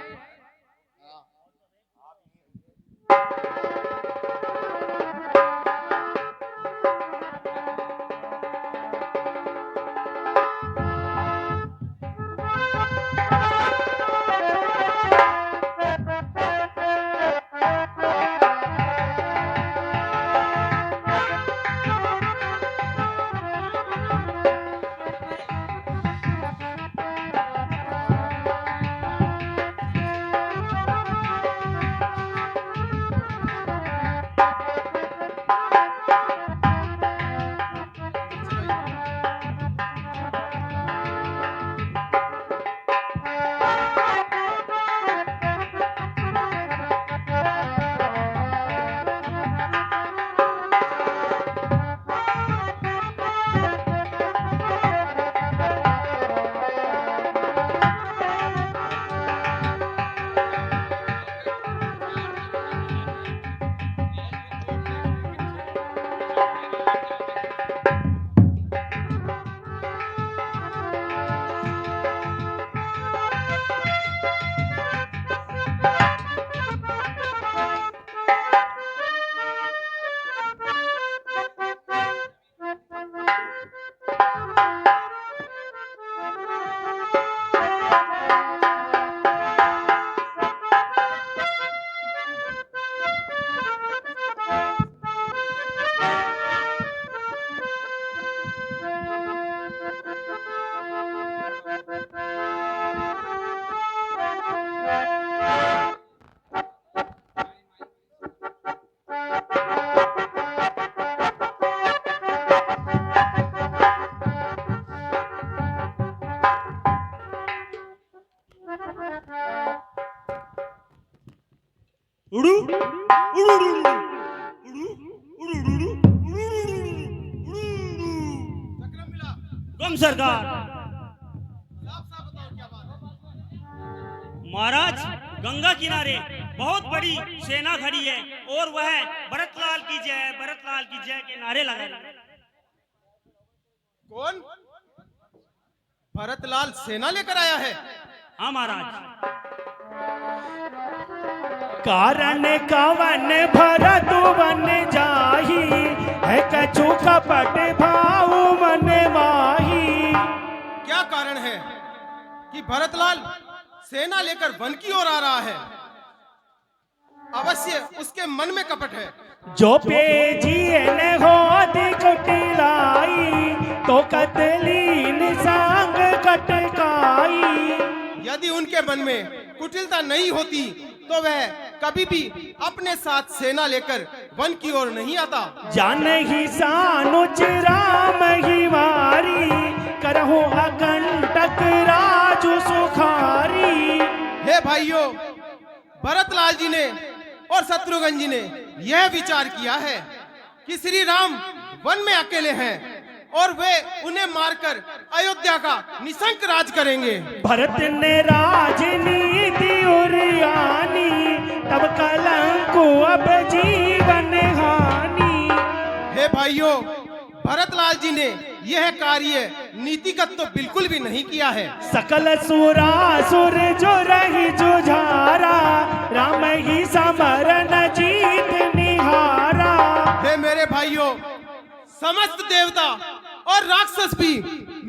उड़ू उड़ू उड़ू उड़ू उड़ू उड़ू गम सरकार। महाराज, गंगा किनारे बहुत बड़ी सेना खड़ी है और वह भरतलाल की जय, भरतलाल की जय के नारे लगा रहे हैं। कौन? भरतलाल सेना लेकर आया है? हाँ महाराज। कारण कवन भरत वन जाही, है कछु कपट भाव मन माही। क्या कारण है कि भरतलाल सेना लेकर वन की ओर आ रहा है? अवश्य उसके मन में कपट है। जो पेजिए ने होती कुटिलाई, तो कतलीन सांग कटकाई। यदि उनके मन में कुटिलता नहीं होती तो वह कभी भी अपने साथ सेना लेकर वन की ओर नहीं आता। जान ही सानुज राम ही वारी, करहु अकंटक राजु सुखारी। हे भाइयों, भरतलाल जी ने और शत्रुघ्न जी ने यह विचार किया है कि श्री राम वन में अकेले हैं और वे उन्हें मारकर अयोध्या का निशंक राज करेंगे। भरत ने राजनीति उरियानी, तब कलंक अब जीवन हानि। हे भाइयों, भरतलाल जी ने यह कार्य नीतिगत तो बिल्कुल भी नहीं किया है। सकल सुरासुर जो रही जुझारा, राम ही समरन जीत निहारा। हे मेरे भाइयों, समस्त देवता और राक्षस भी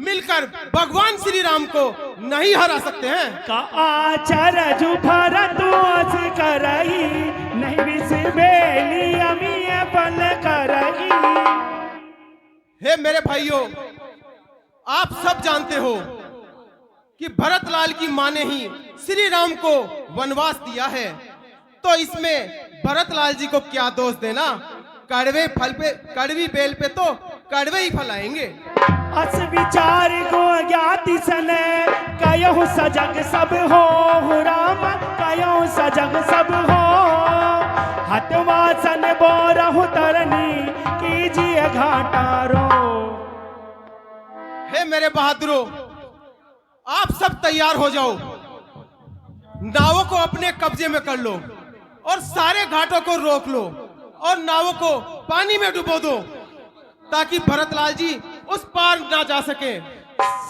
मिलकर भगवान श्री राम को नहीं हरा सकते हैं। का आचार जो भरत अस करही, नहीं बिसबेली अमीय बल करही। हे मेरे भाइयों, आप सब जानते हो कि भरतलाल की मां ने ही श्री राम को वनवास दिया है, तो इसमें भरतलाल जी को क्या दोष देना। कड़वे फल पे, कड़वी बेल पे तो कड़वे ही फल आएंगे। अस विचार को ज्ञाति सने, कयो सजग सब हो राम, कयो सजग सब हो। हतवासन बोरहु तरनी, कीजिए घाटारो। हे मेरे बहादुरों, आप सब तैयार हो जाओ, नावों को अपने कब्जे में कर लो और सारे घाटों को रोक लो और नावों को पानी में डुबो दो, ताकि भरतलाल जी उस पार ना जा सके।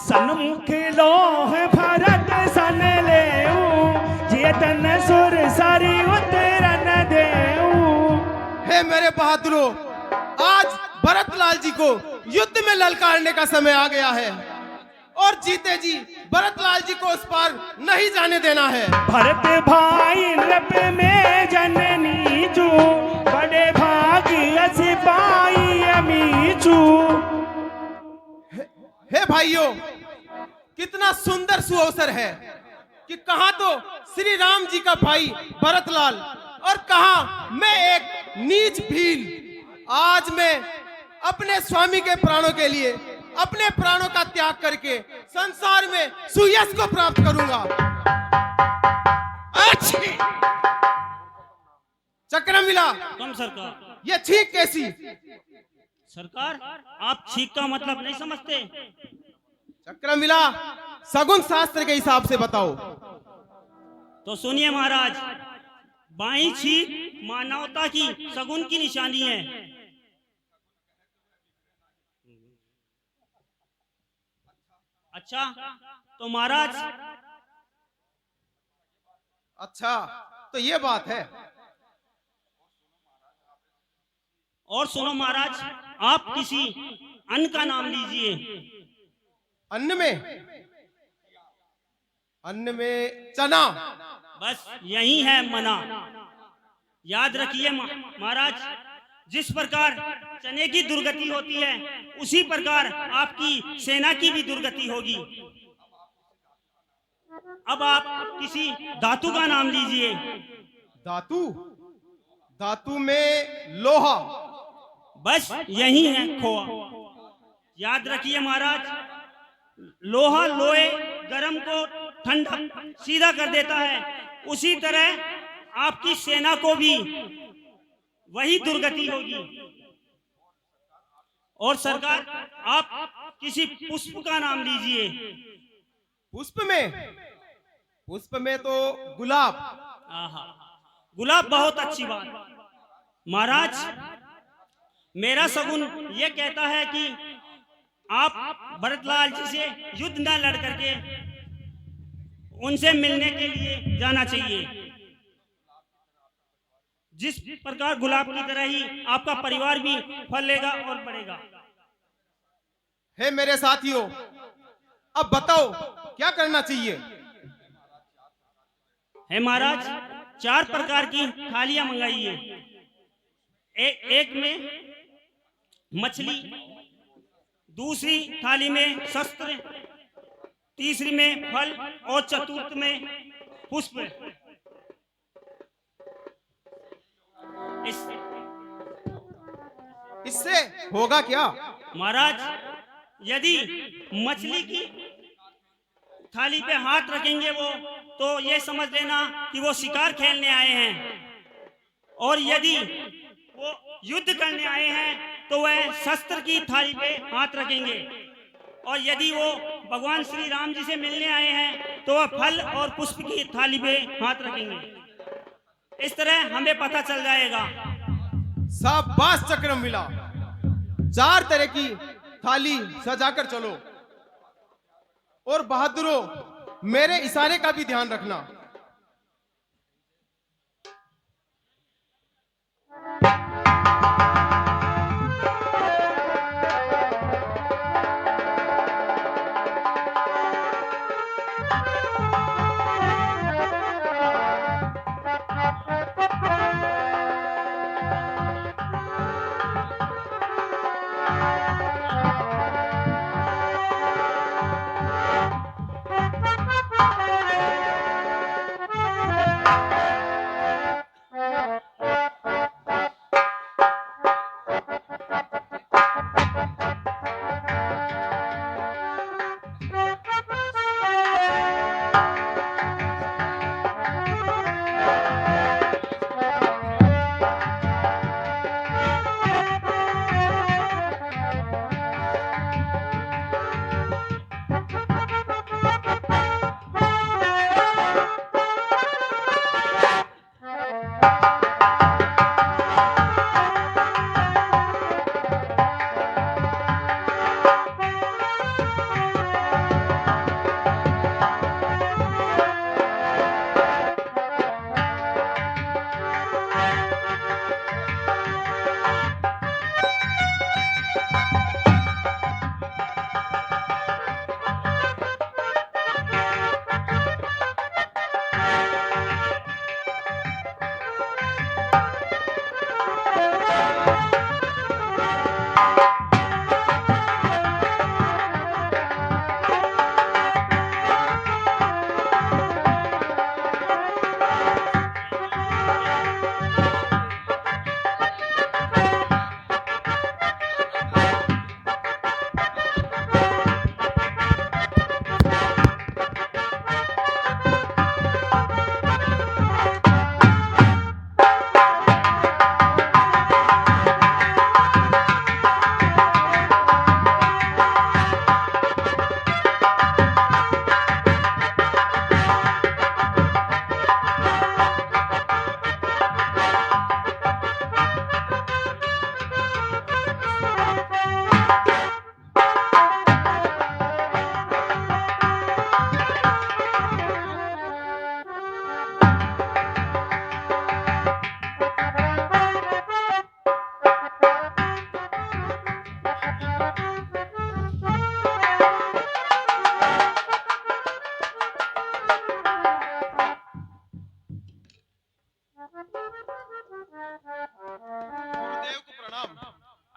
सन्मुख लोह भरत सन लेऊ, चेतन सुर सारी उतरन देऊ। हे मेरे बहादुरों, आज भरतलाल जी को युद्ध में ललकारने का समय आ गया है और जीते जी भरतलाल जी को उस पार नहीं जाने देना है। भरत भाई रप में जननी चू, बड़े भाग्य सिपाही अमीचू। हे भाइयों, कितना सुंदर सुअवसर है कि कहां तो श्री राम जी का भाई भरतलाल और कहां मैं एक नीच भील। आज मैं अपने स्वामी के प्राणों के लिए अपने प्राणों का त्याग करके संसार में सुयश को प्राप्त करूंगा। अच्छी चक्रम मिला, कम सरकार। ये छींक कैसी? सरकार, आप छीक का मतलब नहीं समझते। चक्रम मिला, सगुन शास्त्र के हिसाब से बताओ। तो सुनिए महाराज, बाई छीक मानवता की सगुन की निशानी है। अच्छा, तो महाराज। अच्छा, तो ये बात है। और सुनो महाराज, आप किसी अन्न का नाम लीजिए। अन्न में? अन्न में चना। बस यही है मना। याद रखिए महाराज, जिस प्रकार चने की दुर्गति होती है, उसी प्रकार आपकी सेना की भी दुर्गति होगी। अब आप किसी धातु का नाम लीजिए। धातु? धातु में लोहा। बस यही है खोआ। याद रखिए महाराज, लोहा लोहे गरम को ठंडा सीधा कर देता है, उसी तरह आपकी सेना को भी वही दुर्गति होगी। और सरकार, आप किसी पुष्प का नाम लीजिए। पुष्प में? पुष्प में तो गुलाब। आहा, गुलाब बहुत अच्छी बात। महाराज, मेरा सगुन ये कहता है कि आप भरतलाल जी से युद्ध न लड़ करके उनसे मिलने के लिए जाना चाहिए। जिस प्रकार गुलाब की तरह ही आपका परिवार भी फलेगा और बढ़ेगा। हे मेरे साथियों, अब बताओ क्या करना चाहिए? हे महाराज, 4 प्रकार की थालियां मंगाइए। एक में मछली, दूसरी थाली में शस्त्र, तीसरी में फल और चतुर्थ में पुष्प। इससे होगा क्या? महाराज, यदि मछली की थाली पे हाथ रखेंगे वो, तो ये समझ लेना कि वो शिकार खेलने आए हैं, और यदि वो युद्ध करने आए हैं तो वह शस्त्र की थाली पे हाथ रखेंगे, और यदि वो भगवान श्री राम जी से मिलने आए हैं तो वह फल और पुष्प की थाली पे हाथ रखेंगे। इस तरह हमें पता चल जाएगा। शाबाश चक्रम मिला। 4 तरह की थाली सजाकर चलो। और बहादुरों, मेरे इशारे का भी ध्यान रखना।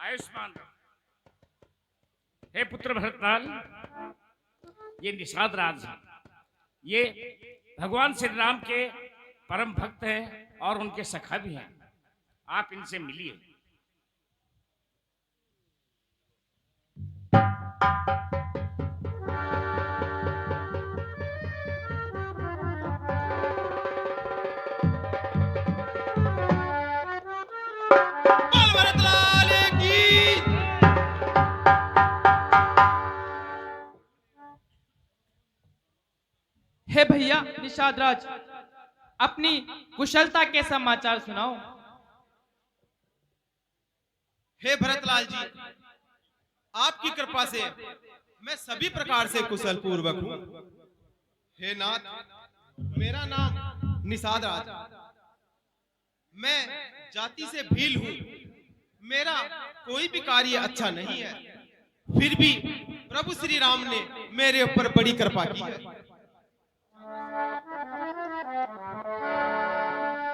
आयुष्मान रहो। हे पुत्र भरतलाल, ये निषाद राज हैं। ये भगवान श्री राम के परम भक्त हैं और उनके सखा भी हैं। आप इनसे मिलिए। हे भैया निषाद राज, अपनी कुशलता के समाचार सुनाओ। हे भरतलाल जी, आपकी कृपा से मैं सभी प्रकार से कुशल पूर्वक हूँ। हे नाथ, मेरा नाम निषाद राज, मैं जाति से भील हूँ। मेरा कोई भी कार्य अच्छा नहीं है, फिर भी प्रभु श्री राम ने मेरे ऊपर बड़ी कृपा की है।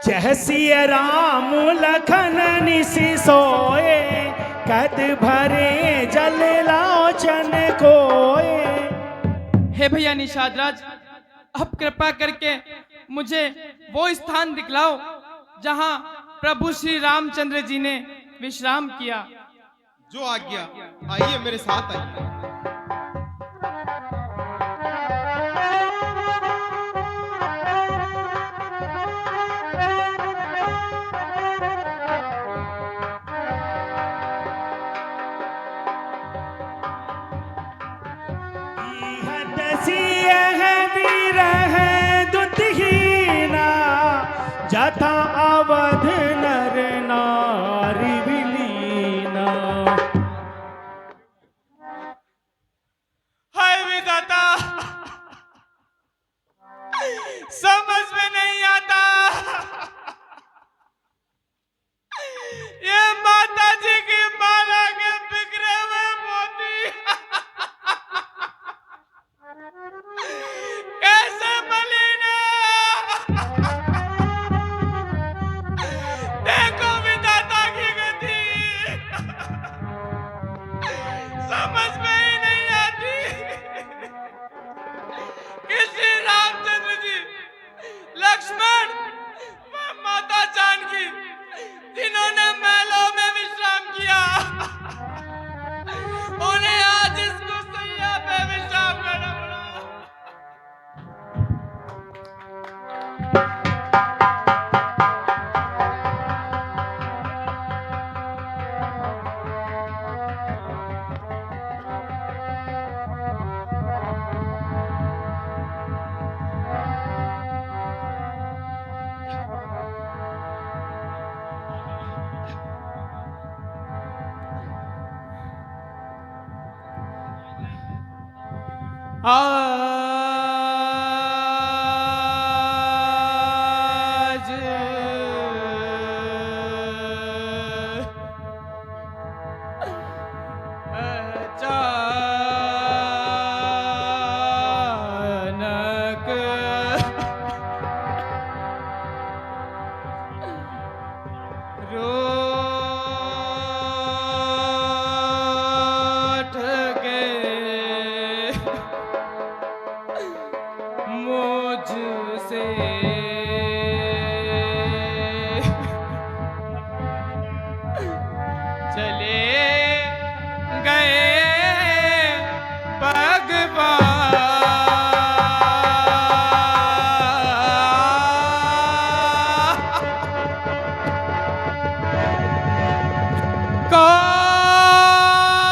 जहसिया राम लखन निसि सोए, कद भरे जल लोचन कोए। हे भैया निषाद राज, अब कृपा करके मुझे वो स्थान दिखलाओ जहां प्रभु श्री रामचंद्र जी ने विश्राम किया। जो आज्ञा, आइए मेरे साथ आइए। जथा अवध नर नारी विलीना। आज अचानक रूठ के मुझसे चले गए भगवान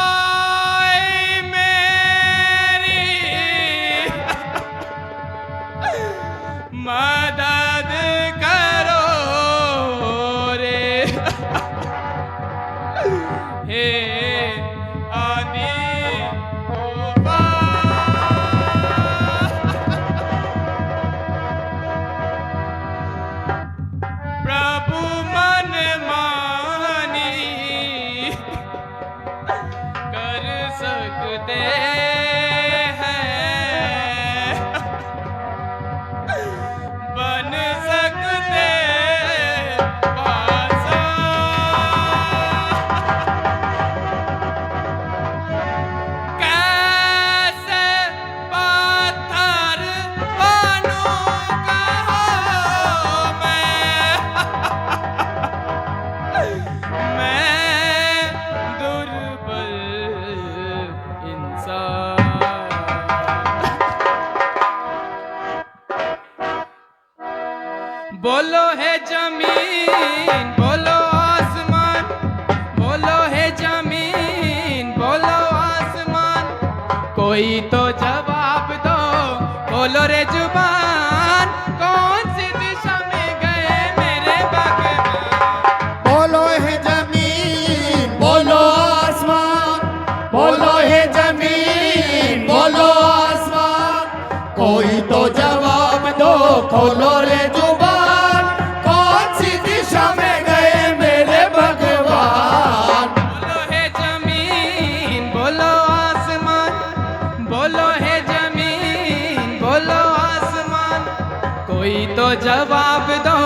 कोई मेरी मदद करो रे हे आदि प्रभु मन मानी कर सकते हैं बन सकते पासा कैसे पत्थर बनूंगा मैं दुर्बल इंसान। बोलो है जमीन बोलो आसमान, बोलो है जमीन बोलो आसमान, कोई तो जवाब दो बोलो रे जुबान, कौन सी दिशा में गए मेरे भगवान। बोलो है जमीन बोलो आसमान, बोलो है जमीन बोलो आसमान, कोई तो जवाब दो खोलो रे जुबान, कौन सी दिशा में गए मेरे भगवान। बोलो है जमीन बोलो आसमान, बोलो है जमीन बोलो आसमान, कोई तो जवाब दो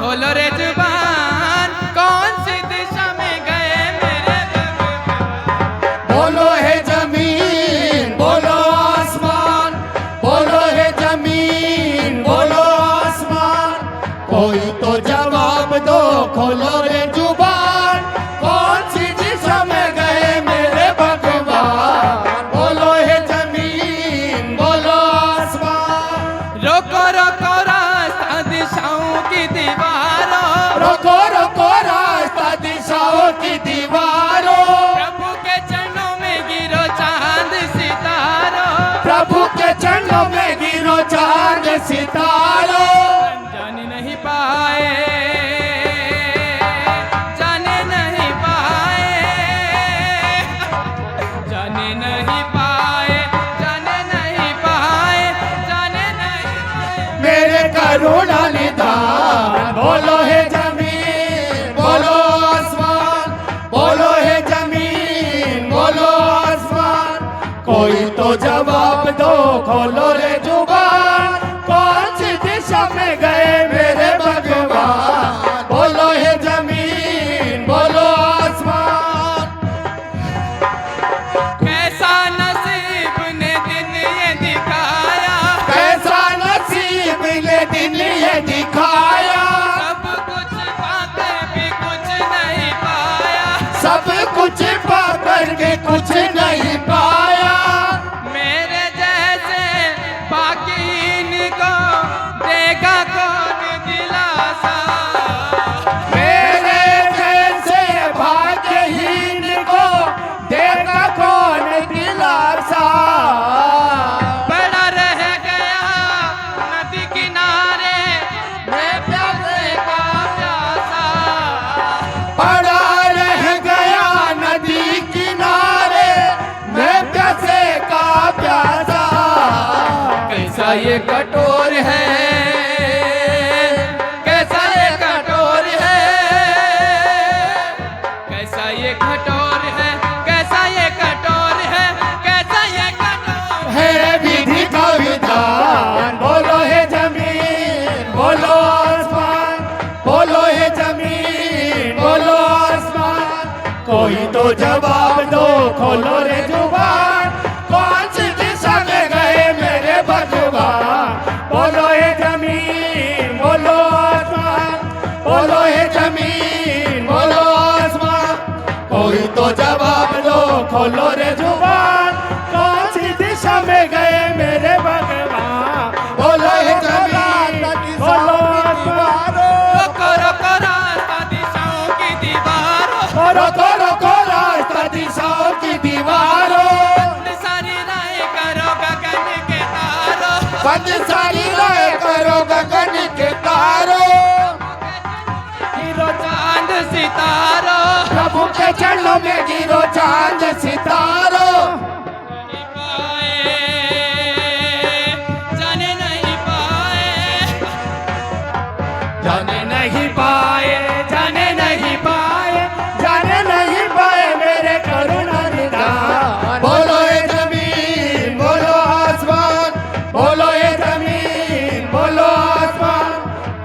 खोलो रे जुबान, कौन सी दिशा में गए मेरे भगवान। बोलो है जमीन बोलो आसमान, बोलो है जमीन बोलो आसमान, कोई तो जवाब दो खोलो रे जुबान, कौन सी दिशा में गए मेरे भगवान। बोलो है जमीन बोलो आसमान, रोको रोको रास्ता दिशाओं की दीवारों, रोको रोको रास्ता दिशाओं की दीवारों, प्रभु के चरणों में गिरो चांद सितारों, प्रभु के चरणों में गिरो चांद सितारों, जान नहीं पाए जाने नहीं पाए जाने नहीं पाए जाने नहीं पाए जाने नहीं पाए मेरे करुणा निधान। बोलो है जमीन बोलो आसमान, बोलो है जमीन बोलो आसमान, कोई तो जवाब दो खोलो रे जुबान, कौन सी दिशा में गए मेरे भगवान। बोलो है जमीन बोलो आसमान, कैसा नसीब ने दिन ये दिखाया, कैसा नसीब ने दिन ये दिखाया, सब कुछ पाते भी कुछ नहीं पाया, सब कुछ पाकर के कुछ नहीं पाया, मेरे जैसे बाकीन को देगा कौन दिलासा, मेरे जैसे भाग्यहीन को देगा कौन दिलासा। बड़ा रह गया नदी किनारे मैं प्यासे का प्यासा, पड़ा रह गया नदी किनारे ये कठोर है, कैसा ये कठोर है, कैसा ये कठोर है, कैसा ये कठोर है, कैसा ये कठोर है विधि का विधान। बोलो है जमीन, बोलो आसमान, बोलो है जमीन, बोलो आसमान। कोई तो जवाब दो, खोलो रे जुबान, कौन सी दिशा में गए मेरे भगवान। बोलो है जमीन, बोलो आसमान, बोलो है जमीन, बोलो आसमान। कोई तो जवाब दो, खोलो रे जुबान, कौन सी दिशा में गए मेरे भगवान। बोलो है जमीन, बोलो आसमान। रोको रोको रास्ता दिशाओं की दीवारों, रोको रोको रास्ता दिशाओं की दीवारों। बंद सारी राहें करो गगन के तारों, बंद सारी राहें करो गगन के तारों। गिरो चांद सितारों, प्रभु के चरणों में गिरो चांद सितारों। नहीं पाए, जाने नहीं पाए, जाने नहीं पाए, जाने नहीं पाए, जाने नहीं पाए मेरे करुणा निधान। बोलो ये जमीन, बोलो आसमान, बोलो ये जमीन, बोलो आसमान।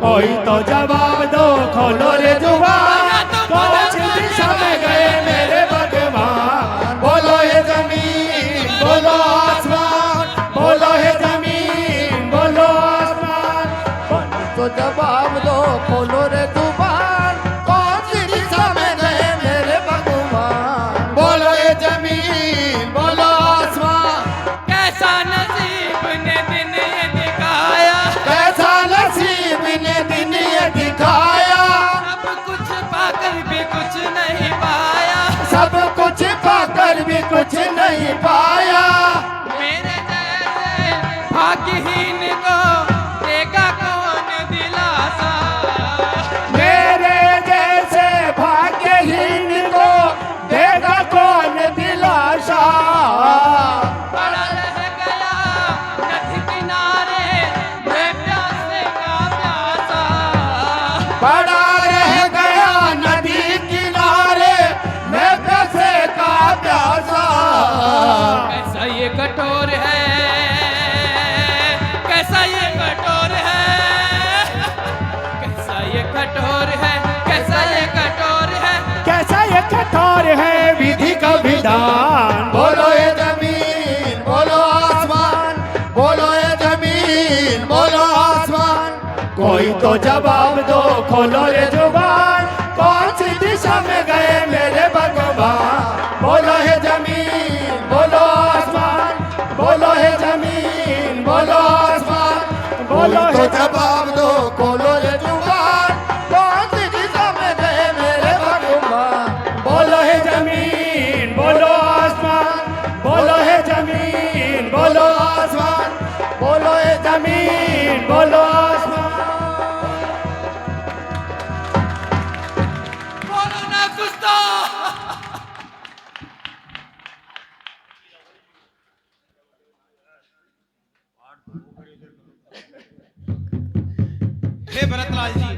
कोई तो जवाब दो, खोलो रे जुबान, कौन सी दिशा में गए मेरे भगवान। बोलो ये जमीन, बोलो आसमान, बोलो ये जमीन, बोलो आसमान। कोई तो जवाब दो, खोलो रे जुबान, कौन सी दिशा में गए मेरे भगवान। बोलो ये जमीन, बोलो आसमान। कैसा नसीब ने दिन ये दिखाया, कैसा नसीब ने दिन ये दिखाया। सब कुछ पाकर भी कुछ नहीं पाया, सब कुछ पाकर भी कुछ नहीं पाया। मेरे जैसे भाग्यहीन को देगा कौन दिलासा, मेरे जैसे भाग्यहीन को देगा कौन दिलासा। पड़ा रह गया नदी किनारे मैं प्यासे का प्यासा, पड़ा रह गया नदी किनारे मैं प्यासे का प्यासा। कैसा ये कठोर है, कैसा ये कठोर है, कैसा ये कठोर है, कैसा ये कठोर है, कैसा ये कठोर है विधि का विधान। बोलो ये जमीन, बोलो आसमान, बोलो ये जमीन, बोलो आसमान। कोई तो जवाब दो, खोलो रे जुबान, कौन सी दिशा में गए मेरे भगवान। बोलो है जमीन, बोलो आसमान, बोलो है जमीन, बोलो आसमान। बोलो तो जवाब दो, खोलो रे जुबान, कौन सी दिशा में गए मेरे भगवान। बोलो है जमीन, बोलो आसमान, बोलो है जमीन, बोलो आसमान। बोलो है जमीन, बोलो आसमान। बोलो ना कुछ तो। हे भरतलाल जी,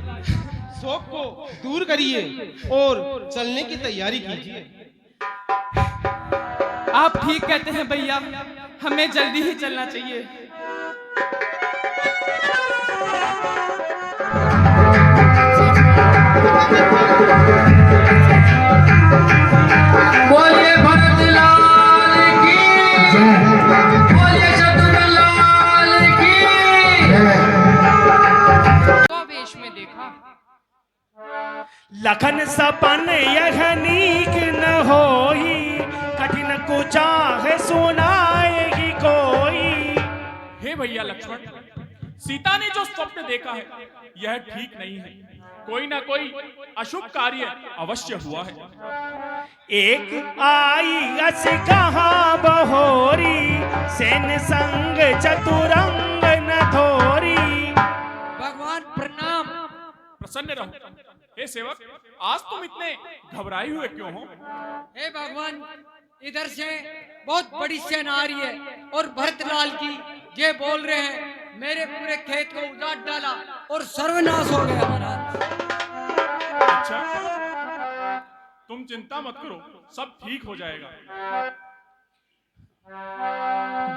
शोक को दूर करिए और चलने की तैयारी कीजिए। आप ठीक कहते हैं भैया, हमें जल्दी ही चलना चाहिए। बोलिए भरतलाल की, बोलिए शत्रुलाल की। वेश में देखा, लखन सपन यह नीक न होई, कठिन कुचाह सुनाएगी कोई। हे भैया लक्ष्मण, सीता ने जो स्वप्न देखा है यह ठीक नहीं है। कोई ना कोई अशुभ कार्य अवश्य हुआ है। एक आई अस कहाँ बहोरी, सेन संग चतुरंग न थोरी। भगवान प्रणाम। प्रसन्न रहो। हे सेवक, आज तुम इतने घबराए हुए क्यों हो? हे भगवान, इधर से बहुत बड़ी सेना आ रही है और भरतलाल की ये बोल रहे हैं मेरे पूरे खेत को उजाड़ डाला और सर्वनाश हो गया महाराज। अच्छा, तुम चिंता मत करो, सब ठीक हो जाएगा।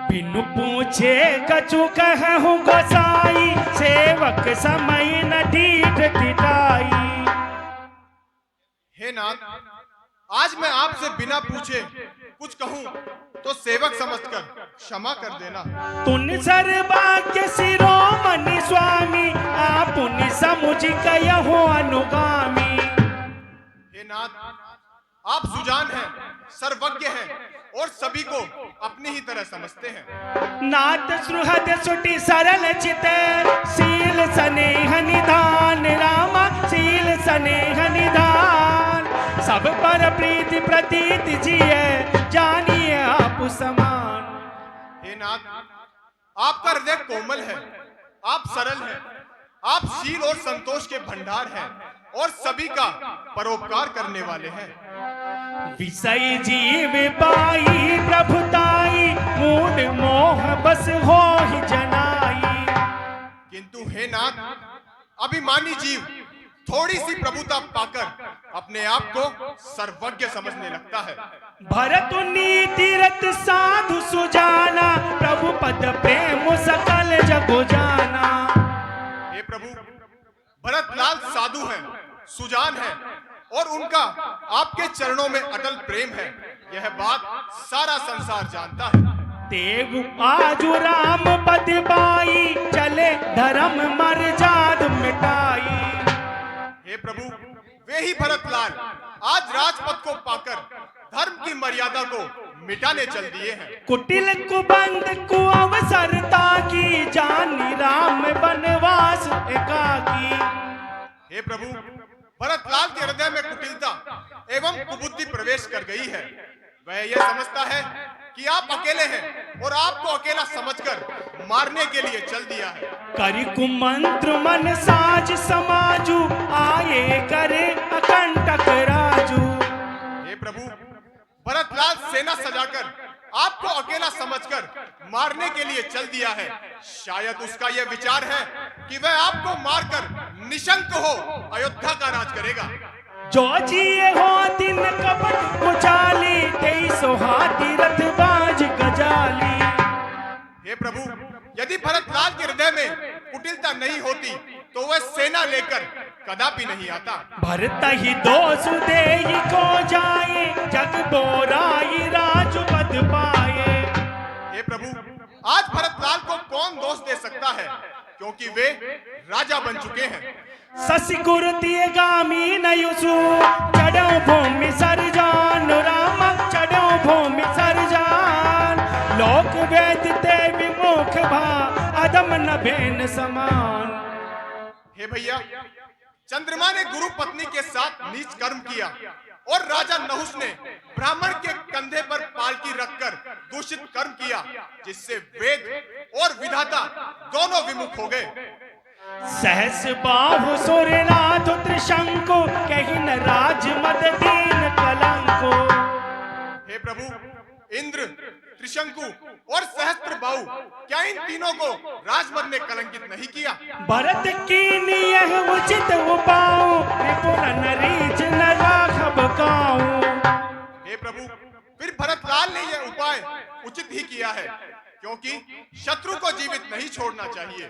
बिनु पूछे कछु कहूँ गोसाई, सेवक समय न ढीठ ढिठाई। हे नाथ, आज मैं आपसे बिना पूछे कुछ कहूँ तो सेवक समझकर क्षमा कर देना। तुन सर्वाग्य शिरोमणि स्वामी, आपुनि समुझ कयहु अनुगामी। हे नाथ, आप सुजान हैं, सर्वज्ञ हैं और सभी को अपनी ही तरह समझते हैं। नाथ सुहृद सुटि सरल चित, शील स्नेह निधान। रामा शील स्नेह निधान, सब पर प्रीति प्रतीत जिय, जानिए आप समान। हे नाथ, आपका हृदय कोमल है, आप सरल हैं, आप शील और संतोष के भंडार हैं और सभी का परोपकार करने वाले हैं। विषय जीव पाई प्रभुताई, मूड मोह बस हो ही जनाई। किंतु हे नाथ, अभिमानी जीव थोड़ी सी प्रभुता पाकर अपने आप को सर्वज्ञ समझने लगता है। भरत नीति रत साधु सुजाना, प्रभु पद प्रेम सकल जगो जाना। हे प्रभु, भरतलाल साधु हैं, सुजान हैं और उनका आपके चरणों में अटल प्रेम है, यह बात सारा संसार जानता है। तेगु आजु राम पद पाई, चले धर्म मर्याद मिटाई। हे प्रभु, वे ही भरतलाल आज राजपथ को पाकर धर्म की मर्यादा को मिटाने चल दिए हैं। कुटिल कुबंध को अवसरता की, जानी राम बनवास एकाकी। हे प्रभु, भरतलाल के हृदय में कुटिलता एवं कुबुद्धि प्रवेश कर गई है। वह यह समझता है कि आप अकेले हैं और आपको अकेला समझकर मारने के लिए चल दिया है। करि कुमंत्र मन साज समाजू, आए करे अकंटक राजू। हे प्रभु, भरतलाल सेना सजाकर आपको अकेला समझकर मारने के लिए चल दिया है। शायद उसका यह विचार है कि वह आपको मारकर निशंक हो अयोध्या का राज करेगा। जो जिए हो दिन कपट कुचाली, 23 हाथी रथ बाज गजाली। हे प्रभु, यदि भरतलाल के हृदय में कुटिलता नहीं होती तो वह सेना लेकर कदापि नहीं आता। भरत ही दोष देई को जाए, जग बोराई राज पद पाए। हे प्रभु, आज भरतलाल को कौन दोष दे सकता है, क्योंकि वे राजा बन चुके हैं। शशि गुरुति गामी नयुसु, चढ़ो भूमि सरजान। राम चढ़ो भूमि सरजान, लोक वेद ते विमुख भा, अदम न भेन समान। हे भैया, चंद्रमा ने गुरु पत्नी के साथ नीच कर्म किया और राजा नहुस ने ब्राह्मण के कंधे पर पालकी रखकर दूषित कर्म किया, जिससे वेद और विधाता दोनों विमुख हो गए। सहस बाहु सूर्यनाथ त्रिशंकु, कहीं न राज मद दीन कलंको। हे प्रभु, इंद्र, त्रिशंकु और सहस्त्र बाहु, क्या इन तीनों को राजमद ने कलंकित नहीं किया? भरत की यह उचित उपाऊ, त्रिपुर नरीच न राघव काऊ। हे प्रभु, फिर भरतलाल ने यह उपाय उचित ही किया है, क्योंकि शत्रु को जीवित नहीं छोड़ना चाहिए।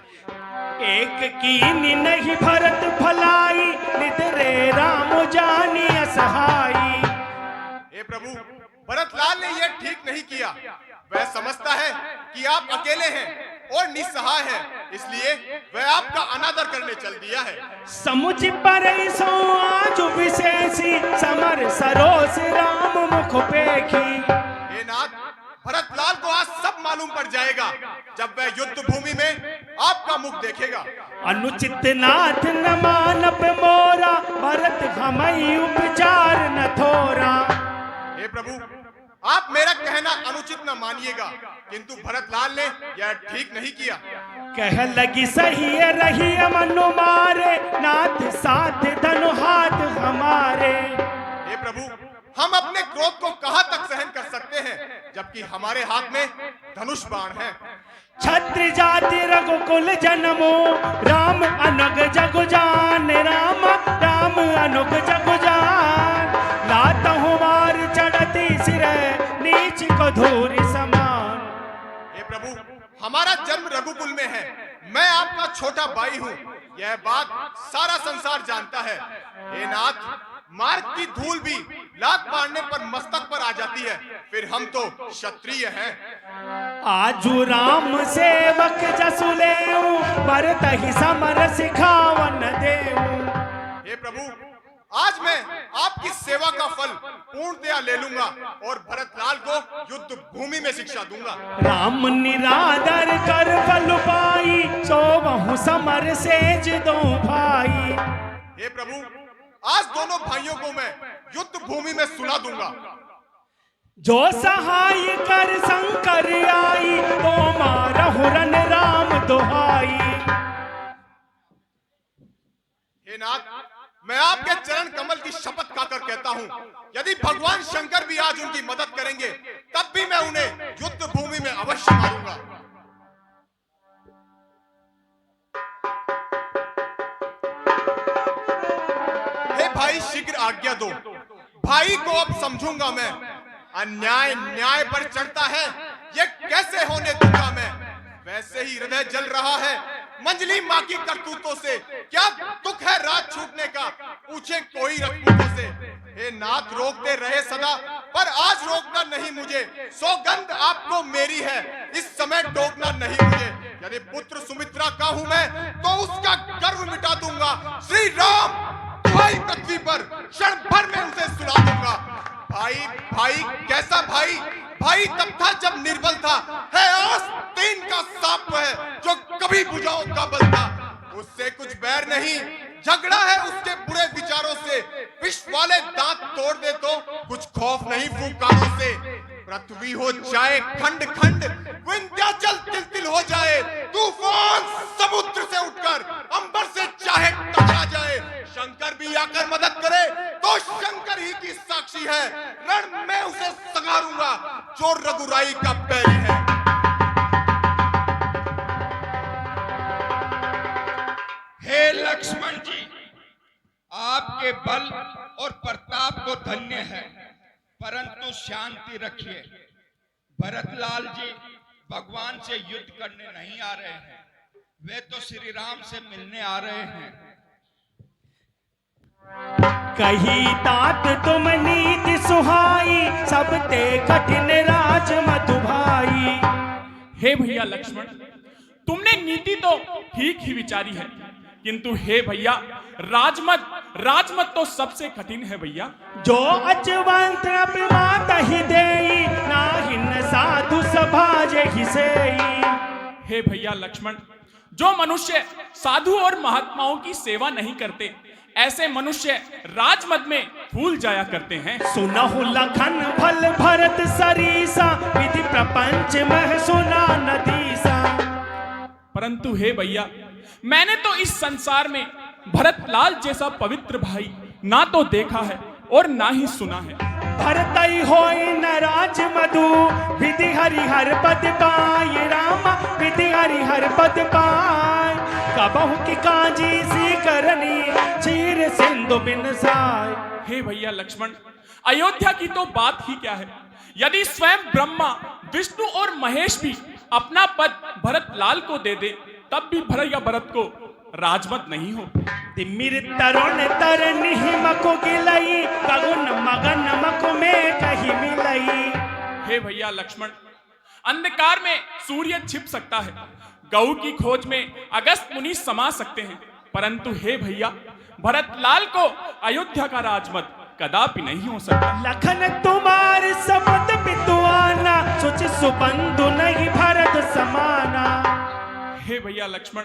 एक कीनी नहीं भरत भलाई, निधरे राम जानी असहाई। हे प्रभु, भरतलाल ने यह ठीक नहीं किया। वह समझता है कि आप अकेले हैं और निस्सहाय हैं, इसलिए वह आपका अनादर करने चल दिया है। समुझ पर सो आज विशेषी, समर सरोस राम मुख पेखी। हे नाथ, भरतलाल को आज सब मालूम पड़ जाएगा जब वह युद्ध भूमि में आपका मुख देखेगा। अनुचित नाथ न मानप मोरा, भरत हमई उपचार न थोरा। हे प्रभु, आप मेरा कहना अनुचित न मानिएगा, किंतु भरतलाल ने यह ठीक नहीं किया। कह लगी सही रही मनु मारे, नाथ साथ धनु हाथ हमारे। हे प्रभु, हम अपने क्रोध को कहां तक सहन कर सकते हैं, जबकि हमारे हाथ में धनुष बाण है। छत्र जाति रघुकुल जन्मो राम अनग जगु जान राम राम अनग जगु जान लाता हूँ मार चढ़ती सिर नीच को धूरी समान। हे प्रभु, हमारा जन्म रघुकुल में है, मैं आपका छोटा भाई हूँ, यह बात सारा संसार जानता है। हे नाथ, मार्ग की धूल भी लात मारने पर मस्तक पर आ जाती है, फिर हम तो क्षत्रिय हैं। आजू राम सेवक जसु लेऊ भरत ही समर सिखावन देऊ। हे प्रभु, आज मैं आपकी सेवा का फल पूर्णतया ले लूंगा और भरतलाल को युद्ध भूमि में शिक्षा दूंगा। राम निरादर कर बल पाई सो बहु समर सेज दो भाई। हे प्रभु, आज दोनों भाइयों को मैं युद्ध भूमि में सुला दूंगा। जो सहाय कर शंकर आई तो मारहु रन राम दोहाई। हे नाथ, मैं आपके चरण कमल की शपथ खाकर कहता हूँ, यदि भगवान शंकर भी आज उनकी मदद करेंगे तब भी मैं उन्हें युद्ध भूमि में अवश्य मारूंगा। हे भाई, शीघ्र आज्ञा दो, भाई को अब समझूंगा मैं। अन्याय न्याय पर चढ़ता है, ये कैसे होने दूंगा मैं। वैसे ही हृदय जल रहा है मंजली माँ की करतूतों से, क्या दुख है रात छूटने का, पूछे कोई रजपूतों से। हे नाथ, रोकते रहे सदा पर आज रोकना नहीं मुझे, सौगंध आपको मेरी है, इस समय टोकना नहीं मुझे। यदि पुत्र सुमित्रा का हूं मैं तो उसका गर्व मिटा दूंगा। श्री राम भाई पृथ्वी पर क्षण भर में उसे सुला दूंगा। भाई भाई कैसा भाई, भाई तब था जब निर्बल था, है आस्तीन का सांप है जो कभी बुझाओ का बल था। उससे कुछ बैर नहीं, झगड़ा है उसके बुरे विचारों से, विष वाले दांत तोड़ दे तो कुछ खौफ नहीं फूंकारों से। पृथ्वी हो जाए खंड खंड, विंध्याचल तिल-तिल हो जाए, तूफान समुद्र से उठकर अंबर से चाहे टकरा जाए, शंकर भी आकर मदद करे तो शंकर ही की साक्षी है, रण में उसे संगारूंगा जो रघुराई का बैरी है। हे लक्ष्मण जी, आपके बल और प्रताप को धन्य है, परंतु शांति रखिए। भरतलाल जी भगवान से युद्ध करने नहीं आ रहे हैं, वे तो श्री राम से मिलने आ रहे हैं। कही तात तुम नीति सुहाई, सब ते कठिन राज मधु भाई। हे भैया लक्ष्मण, तुमने नीति तो ठीक ही विचारी है, किंतु हे भैया राजमत तो सबसे कठिन है भैया। जो अचवंत अभिमात ही देई, नाहिन साधु सभाजे ही सेई। हे भैया लक्ष्मण, जो मनुष्य साधु और महात्माओं की सेवा नहीं करते, ऐसे मनुष्य राजमत में भूल जाया करते हैं। सुनहु लखन फल भरत सरीसा, विधि प्रपंच मह सुना नदीसा। परंतु हे भैया, मैंने तो इस संसार में भरतलाल जैसा पवित्र भाई ना तो देखा है और ना ही सुना है। भरतई होई न राज मधु, विधि हरिहर पद पाई राम, विधि हरिहर पद पाई। कबहु की काजी सी करनी, चीर सिंधु बिन साय। हे भैया लक्ष्मण, अयोध्या की तो बात ही क्या है, यदि स्वयं ब्रह्मा विष्णु और महेश भी अपना पद भरतलाल को दे दे, तब भी भरत को राजमत नहीं हो। तिमिर तरुण तरनि मको गिलई, कगुन मगन मको में कहीं मिलई। हे भैया लक्ष्मण, अंधकार में सूर्य छिप सकता है, गऊ की खोज में अगस्त मुनि समा सकते हैं, परंतु हे भैया, भरतलाल को अयोध्या का राजमत कदापि नहीं हो सकता। लखन तुम्हार सबद पितुआना, सोच सुबंधु नहीं भरत समाना। हे भैया लक्ष्मण,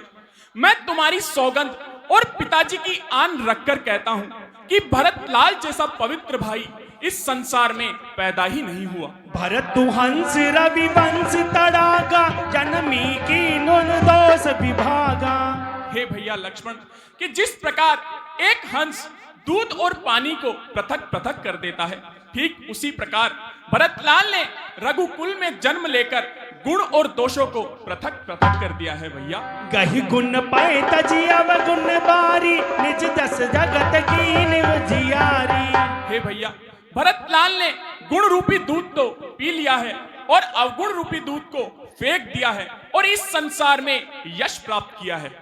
मैं तुम्हारी सौगंध और पिताजी की आन रखकर कहता हूं कि भरतलाल जैसा पवित्र भाई इस संसार में पैदा ही नहीं हुआ। भरत हंस रवि वंश तड़ागा, जन्मी की नुन दोष विभागा। हे भैया लक्ष्मण, कि जिस प्रकार एक हंस दूध और पानी को पृथक पृथक कर देता है, ठीक उसी प्रकार भरतलाल ने रघुकुल में जन्म लेकर गुण और दोषों को पृथक पृथक कर दिया है भैया। गही गुण पाए तजिया व गुण बारी, निज दस जगत की जियारी। हे भैया, भरतलाल ने गुण रूपी दूध तो पी लिया है और अवगुण रूपी दूध को फेंक दिया है और इस संसार में यश प्राप्त किया है।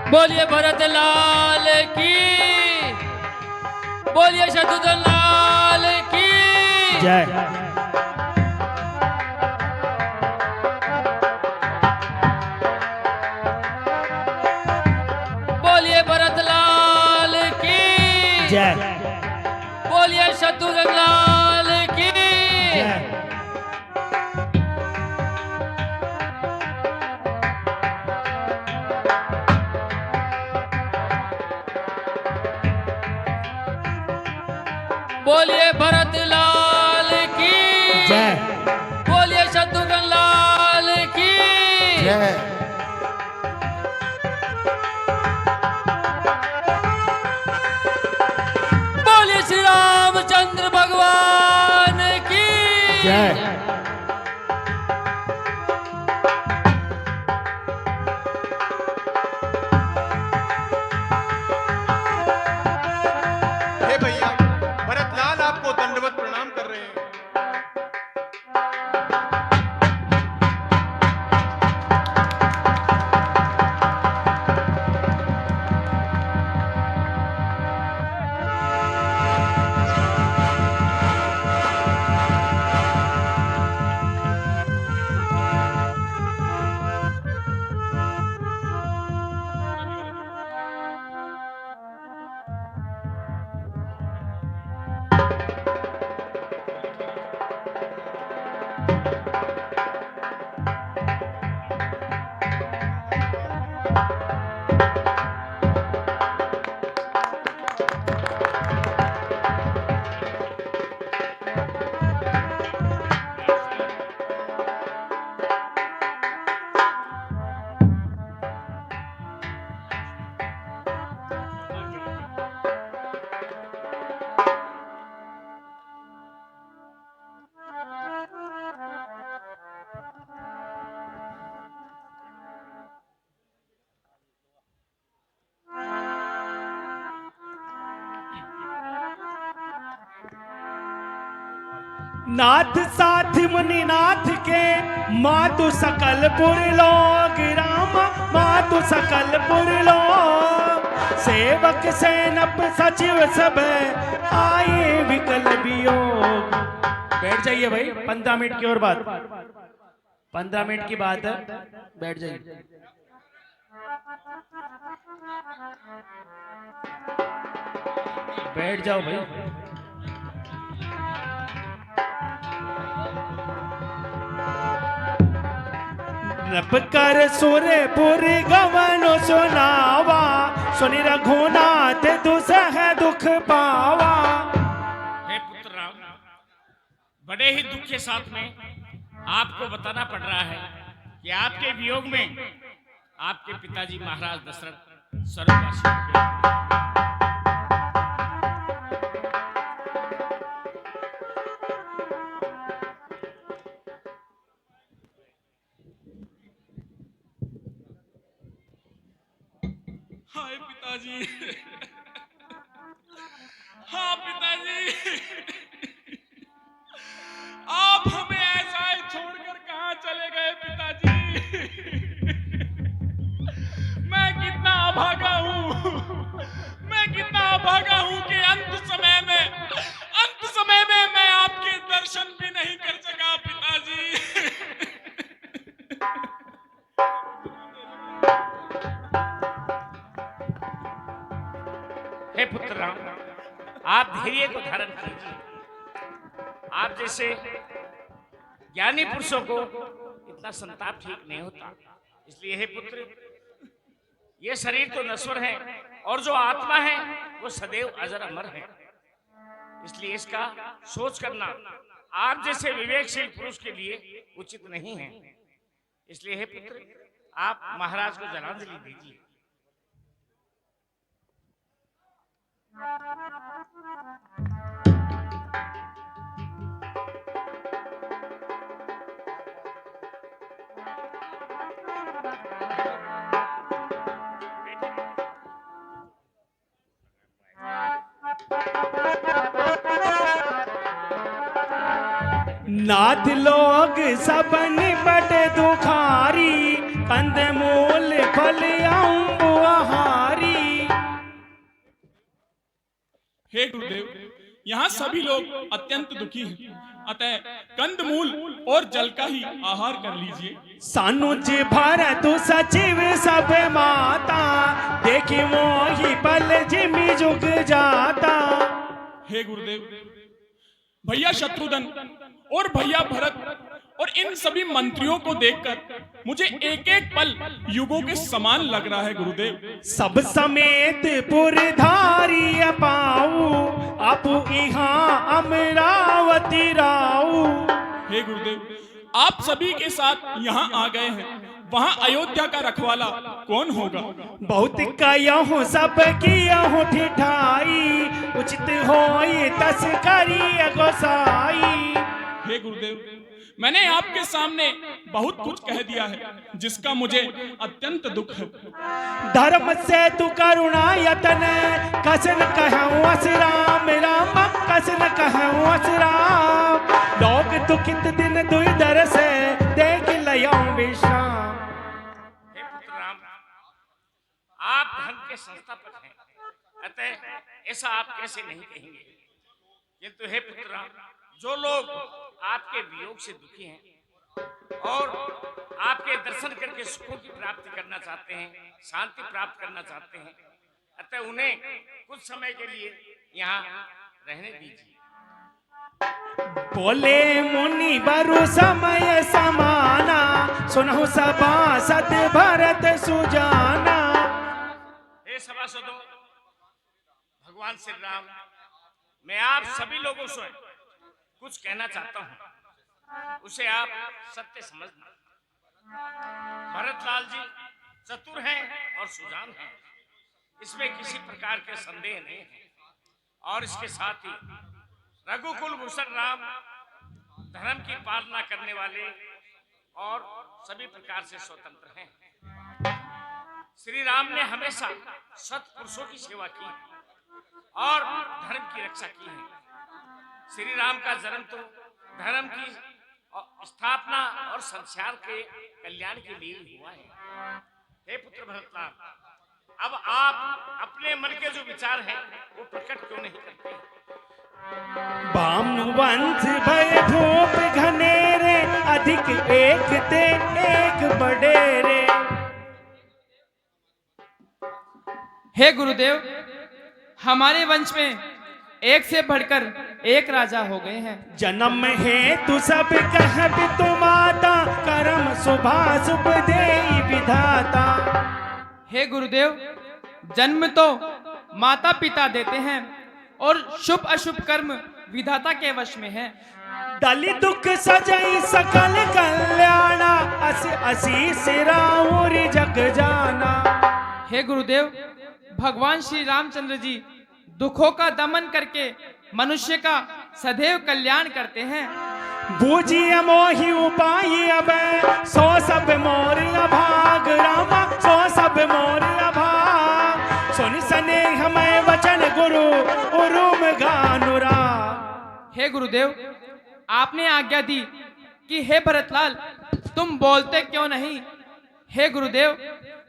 बोलिए भरत लाल की, बोलिए शत्रुघ्न लाल की जय। बोलिए भरत लाल की जय। बोलिए शत्रुघ्न लाल की जय। बोलिए भरत लाल की जय। बोलिए शत्रुघ्न लाल की जय। बोलिए श्री रामचंद्र भगवान की जय। हे भैया, भरतलाल आपको दंडवत प्रणाम कर रहे हैं। नाथ साथ मुनिनाथ के, मातु सकलपुर लोग राम, मातु सकलपुर लोग। सेवक सैनप सचिव सब आए विकल वियोग। बैठ जाइए भाई, 15 मिनट की और बात, 15 मिनट की बात है, बैठ जाइए। बैठ जाओ भाई। रब कर सुरपुर गवनो सुनावा, सुनि रघुनाथ दुसह दुख पावा। हे पुत्र राम, बड़े ही दुख के साथ में आपको बताना पड़ रहा है कि आपके वियोग में आपके पिताजी महाराज दशरथ स्वर्गवासी हो गए। हाय पिताजी, हाँ पिताजी, आप हमें ऐसा ही छोड़कर कहाँ चले गए पिताजी? अभागा हूँ, मैं कितना अभागा हूँ कि अंत समय में मैं आपके दर्शन भी नहीं कर सका पिताजी। हे पुत्र राम, आप धैर्य को धारण कीजिए। आप जैसे ज्ञानी पुरुषों को इतना संताप ठीक नहीं होता। इसलिए हे पुत्र, ये शरीर तो नश्वर है और जो आत्मा है वो सदैव अजर अमर है। इसलिए इसका सोच करना आप जैसे विवेकशील पुरुष के लिए उचित नहीं है। इसलिए हे पुत्र, आप महाराज को जलांजलि दीजिए। नाथ लोग सबन बट दुखारी, कंद मूल फल अम्ब आहारी। हे गुरुदेव, यहाँ सभी लोग अत्यंत दुखी हैं, अतः कंदमूल और जल का ही आहार कर लीजिए। सानुज भरत सचिव सब माता, देखी मोही पल जिमि जुग जाता। हे गुरुदेव, भैया शत्रुघ्न और भैया भरत और इन सभी मंत्रियों को देखकर मुझे एक एक पल युगों के समान लग रहा है गुरुदेव। सब समेत पुरधारी अपाऊ, अपु इहाँ अमरावती राऊ। हे गुरुदेव, आप सभी के साथ यहाँ आ गए हैं, वहाँ अयोध्या का रखवाला कौन होगा? बहुत कयहु सब कियहु ठिठाई, उचित होई तस करिय गोसाई। हे गुरुदेव, मैंने आपके सामने बहुत कुछ कह दिया है जिसका मुझे अत्यंत दुख है। धर्म से तू करुणा यतन, कसन कहूँ असराम राम, कसन कहूँ असराम। लोग दुखित दिन दुई दर से, देख लयऊं विश्राम। हे पुत्र राम, आप धर्म के संस्थापक हैं, अतः ऐसा आप कैसे नहीं कहेंगे। किंतु हे पुत्र राम, जो लोग आपके वियोग से दुखी हैं और आपके दर्शन करके सुखों की प्राप्ति करना चाहते हैं, शांति प्राप्त करना चाहते हैं, अतः उन्हें कुछ समय के लिए यहाँ रहने दीजिए। बोले मुनि बरु समय समाना, सुनहु सभासद भरत सुजाना। हे सभासदों, भगवान श्री राम, मैं आप सभी लोगों से कुछ कहना चाहता हूँ, उसे आप सत्य समझना। भरतलाल जी चतुर हैं और सुजान हैं, इसमें किसी प्रकार के संदेह नहीं है। और इसके साथ ही रघुकुल भूषण राम धर्म की पालना करने वाले और सभी प्रकार से स्वतंत्र हैं। श्री राम ने हमेशा सत्पुरुषों की सेवा की और धर्म की रक्षा की है। श्री राम का जन्म तो धर्म की स्थापना और संसार के कल्याण के लिए हुआ है। हे पुत्र भरतलाल, अब आप अपने मन के जो विचार हैं वो प्रकट क्यों नहीं करते? बामनुवंश भय भूप घनेरे, अधिक एक ते एक बडेरे। हे गुरुदेव, हमारे वंश में एक से बढ़कर एक राजा हो गए हैं। जन्म है तू सब कह तु माता, कर्म शुभा शुभ देई विधाता। हे गुरुदेव, जन्म तो माता पिता देते हैं और शुभ अशुभ कर्म विधाता के वश में है। दलि दुख सजई सकल कल्याणा, अस असीस राउर जग जाना। हे गुरुदेव, भगवान श्री रामचंद्र जी दुखों का दमन करके मनुष्य का सदैव कल्याण करते हैं। बूझिए मोहि उपाय अब, सो सब मोर अभाग रामा, सो सब मोर अभाग। सुन स्नेह मैं वचन गुरु, उरुम गानुरा। हे गुरुदेव, आपने आज्ञा दी कि हे भरतलाल, तुम बोलते क्यों नहीं? हे गुरुदेव,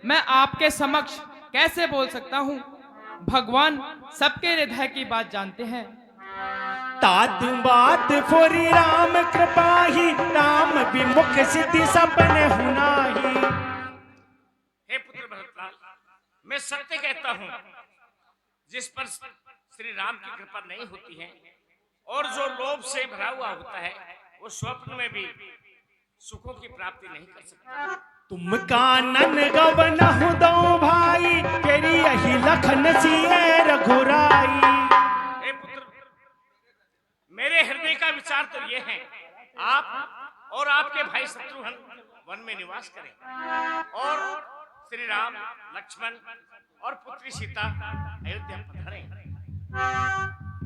मैं आपके समक्ष कैसे बोल सकता हूँ? भगवान सबके हृदय की बात जानते हैं। तात बात फोरी राम कृपाही, राम विमुख सिद्धि सपने हुनाही। हे पुत्र भरतलाल, मैं सत्य कहता हूँ, जिस पर श्री राम की कृपा नहीं होती है और जो लोभ से भरा हुआ होता है, वो स्वप्न में भी सुखों की प्राप्ति नहीं कर सकता। तुम कानन गवन दो भाई, तेरी यही लखन सिए रघुराई। हे पुत्र, मेरे हृदय का विचार तो ये है, आप और आपके भाई शत्रुघ्न वन में निवास करें और श्री राम, लक्ष्मण और पुत्री सीता अयोध्या पधारें।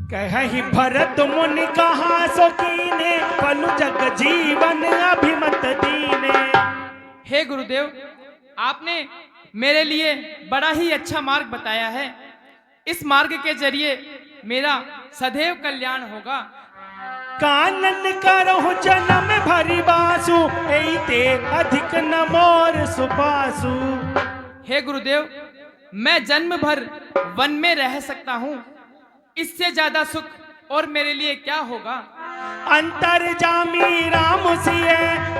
कहि भरत मुनि कहा सो कीने, पलु जग जीवन अभिमत दीने। हे गुरुदेव, आपने मेरे लिए बड़ा ही अच्छा मार्ग बताया है। इस मार्ग के जरिए मेरा सदैव कल्याण होगा। कानन करहु जन्म भरी बासु, एते अधिक न मोर सुपासु। हे गुरुदेव, मैं जन्म भर वन में रह सकता हूँ, इससे ज्यादा सुख और मेरे लिए क्या होगा? अंतर जामी राम सिए,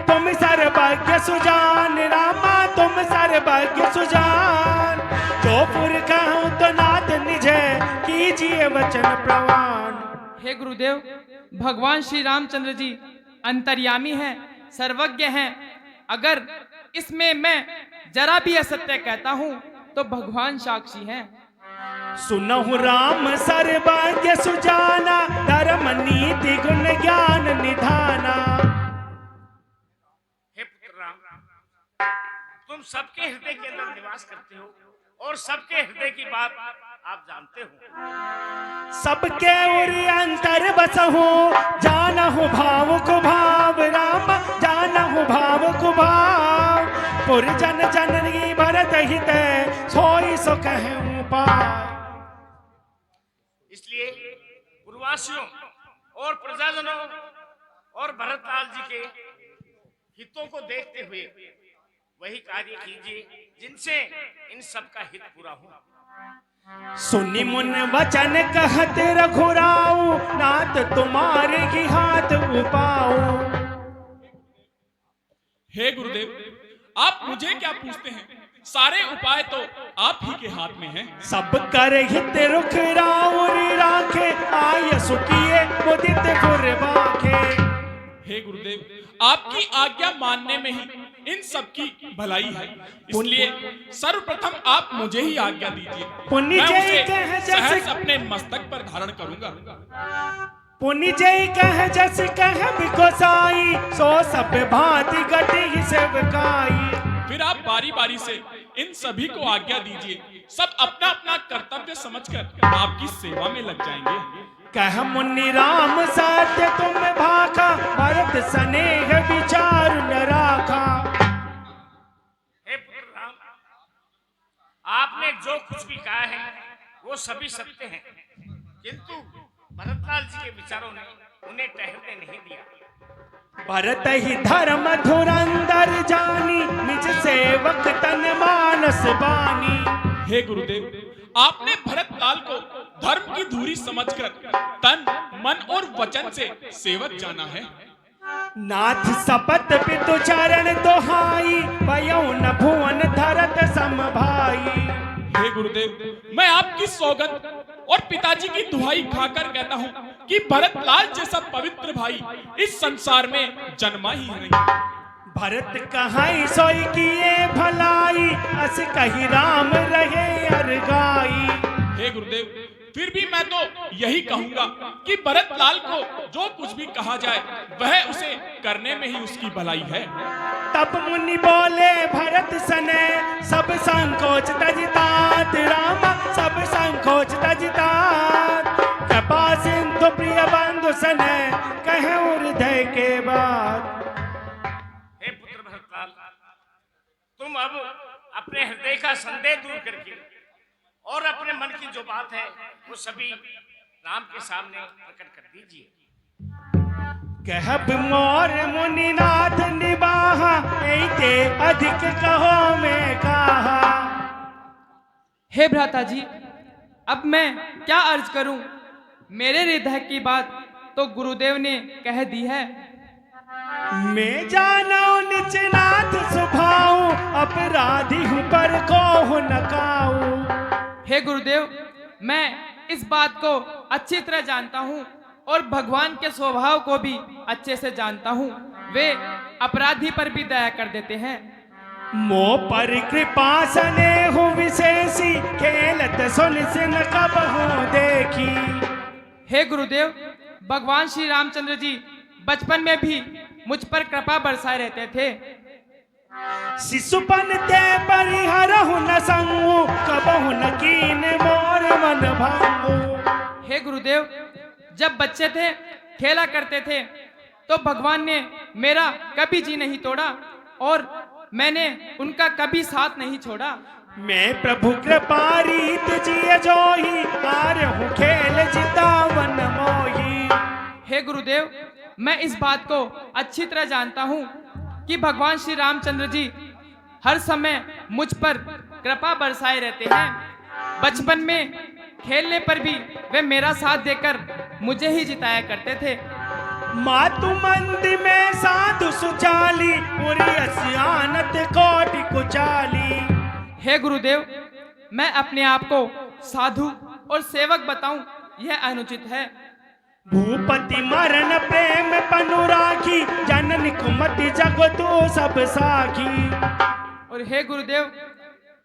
तुम सर्वज्ञ सुजान। रामा तुम सर्वज्ञ सुजान, जो पुर कहूँ तो नाथ निज, कीजिए वचन प्रवान। हे गुरुदेव, भगवान श्री रामचंद्र जी अंतर्यामी हैं, सर्वज्ञ हैं। अगर इसमें मैं जरा भी असत्य कहता हूँ तो भगवान साक्षी हैं। सुनहु राम सर्वज्ञ सुजाना, धर्म नीति गुण ज्ञान निधाना। हे पुत्र राम, तुम सबके हृदय के अंदर निवास करते हो और सबके हृदय की बात आप जानते हो। सबके उरि अंतर बसहु, जानहु भाव को भाव। राम जानहु भाव को भाव, पुर जन जननी भरत हित, सोई सो कहूँ पार। इसलिए पूर्ववासियों और प्रजाजनों और भरतलाल जी के हितों को देखते हुए वही कार्य कीजिए जिनसे इन सब का हित पूरा हो। सुनि मुन वचन कहत रघुराऊ, नाथ तुम्हारे ही हाथ उपाऊ। हे गुरुदेव, आप मुझे क्या पूछते हैं? सारे उपाय तो आप ही के हाथ में हैं। सब कर हित रुख राउरी राखे, आय सुखिए मुदित फुर बाखे। हे गुरुदेव, आपकी आज्ञा मानने में ही इन सब की भलाई है, इसलिए सर्वप्रथम आप मुझे ही आज्ञा दीजिए। पुण्य मैं जय उसे कह सहर्ष जैसे, अपने मस्तक पर धारण करूंगा। पुण्य जय कह जस कह बिकोसाई, सो सब भांति गति सेवकाई। फिर आप बारी बारी से इन सभी को आज्ञा दीजिए। सब अपना अपना कर्तव्य समझकर आपकी सेवा में लग जाएंगे। कह मुनि राम सत्य तुम भाखा, भरत स्नेह विचार न राखा। हे पुत्र राम, आपने जो कुछ भी कहा है वो सभी सत्य हैं, किंतु भरतलाल जी के विचारों ने उन्हें ठहरने नहीं दिया। भरत ही धर्म धुरंधर जानी, निज सेवक तन मानस बानी। हे गुरुदेव, आपने भरतलाल को धर्म की धुरी समझकर तन, मन और वचन से सेवक जाना है। नाथ सपत पितु चरण दोहाई, भयो न भुवन धरत सम भाई। हे गुरुदेव, मैं आपकी सौगंध और पिताजी की दुहाई खाकर कहता हूँ कि भरतलाल जैसा पवित्र भाई इस संसार में जन्मा ही नहीं। भरत कहाई सोई किए भलाई, अस कही राम रहे अरगाई। हे गुरुदेव, फिर भी मैं तो यही कहूंगा कि भरतलाल को जो कुछ भी कहा जाए वह उसे करने में ही उसकी भलाई है। तब मुनि बोले भरत सने, सब संकोच तजतात। राम सब संकोच तजतात, कृपा सिंधु प्रिय बंधु सने, कहे हृदय के बात। हे पुत्र भरतलाल, तुम अब अपने हृदय का संदेह दूर करके और अपने मन की जो बात है वो सभी राम के सामने प्रकट कर दीजिए। कहब मोर मुनिनाथ निबाहा, ऐते अधिक कहो में कहा। हे भ्राता जी, अब मैं क्या अर्ज करूं? मेरे हृदय की बात तो गुरुदेव ने कह दी है। मैं जानो निच नाथ सुभाऊ, अपराधी हूँ पर को नकाऊ। हे गुरुदेव, मैं इस बात को अच्छी तरह जानता हूँ और भगवान के स्वभाव को भी अच्छे से जानता हूँ। वे अपराधी पर भी दया कर देते हैं। मो पर कृपा सने हूँ विशेषी, खेलत सुन कब हूँ देखी। हे गुरुदेव, भगवान श्री रामचंद्र जी बचपन में भी मुझ पर कृपा बरसाए रहते थे। शिशुपन ते परिहरहु न संगु, कबहु न कीन मोर मन भांगु। हे गुरुदेव, जब बच्चे थे खेला करते थे तो भगवान ने मेरा कभी जी नहीं तोड़ा और मैंने उनका कभी साथ नहीं छोड़ा। मैं प्रभु कृपा रीत जिय जोही, हारहु खेल जितावन मोही। हे गुरुदेव, मैं इस बात को अच्छी तरह जानता हूँ कि भगवान श्री रामचंद्र जी हर समय मुझ पर कृपा बरसाए रहते हैं। बचपन में खेलने पर भी वे मेरा साथ देकर मुझे ही जिताया करते थे। मातु मंदी में साधु सुचाली, पूरी असियानत कोटि कुचाली। हे गुरुदेव, मैं अपने आप को साधु और सेवक बताऊं यह अनुचित है। भूपति मरण प्रेम पनु राखी, जननी कुमति जगतु सब साखी। और हे गुरुदेव,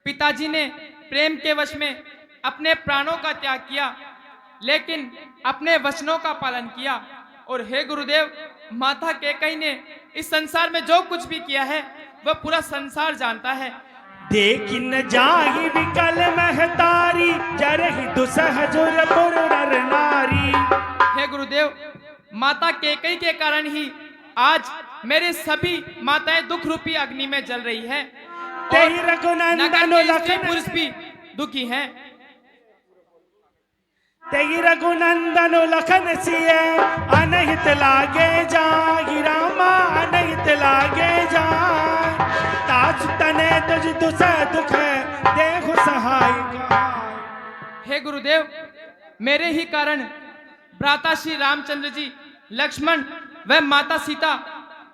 पिताजी ने प्रेम के वश में अपने प्राणों का त्याग किया, लेकिन अपने वचनों का पालन किया। और हे गुरुदेव, माता कैकेयी ने इस संसार में जो कुछ भी किया है वह पूरा संसार जानता है। देखी न जाहि विकल महतारी, जरहि दुसह जुरपुर नर नारी। हे गुरुदेव, माता कैकेयी के कारण ही आज मेरे सभी माताएं दुख रूपी अग्नि में जल रही है और रघुनंदन लखन पुरुष भी दुखी हैं। तेहि रघुनंदन लखन सिए, अनहित लागे जाहि रामा, अनहित लागे जाहि। तासु तने तुझ दुसह दुख, देहु सहाय। हे गुरुदेव, मेरे ही कारण भ्राता श्री रामचंद्र जी, लक्ष्मण व माता सीता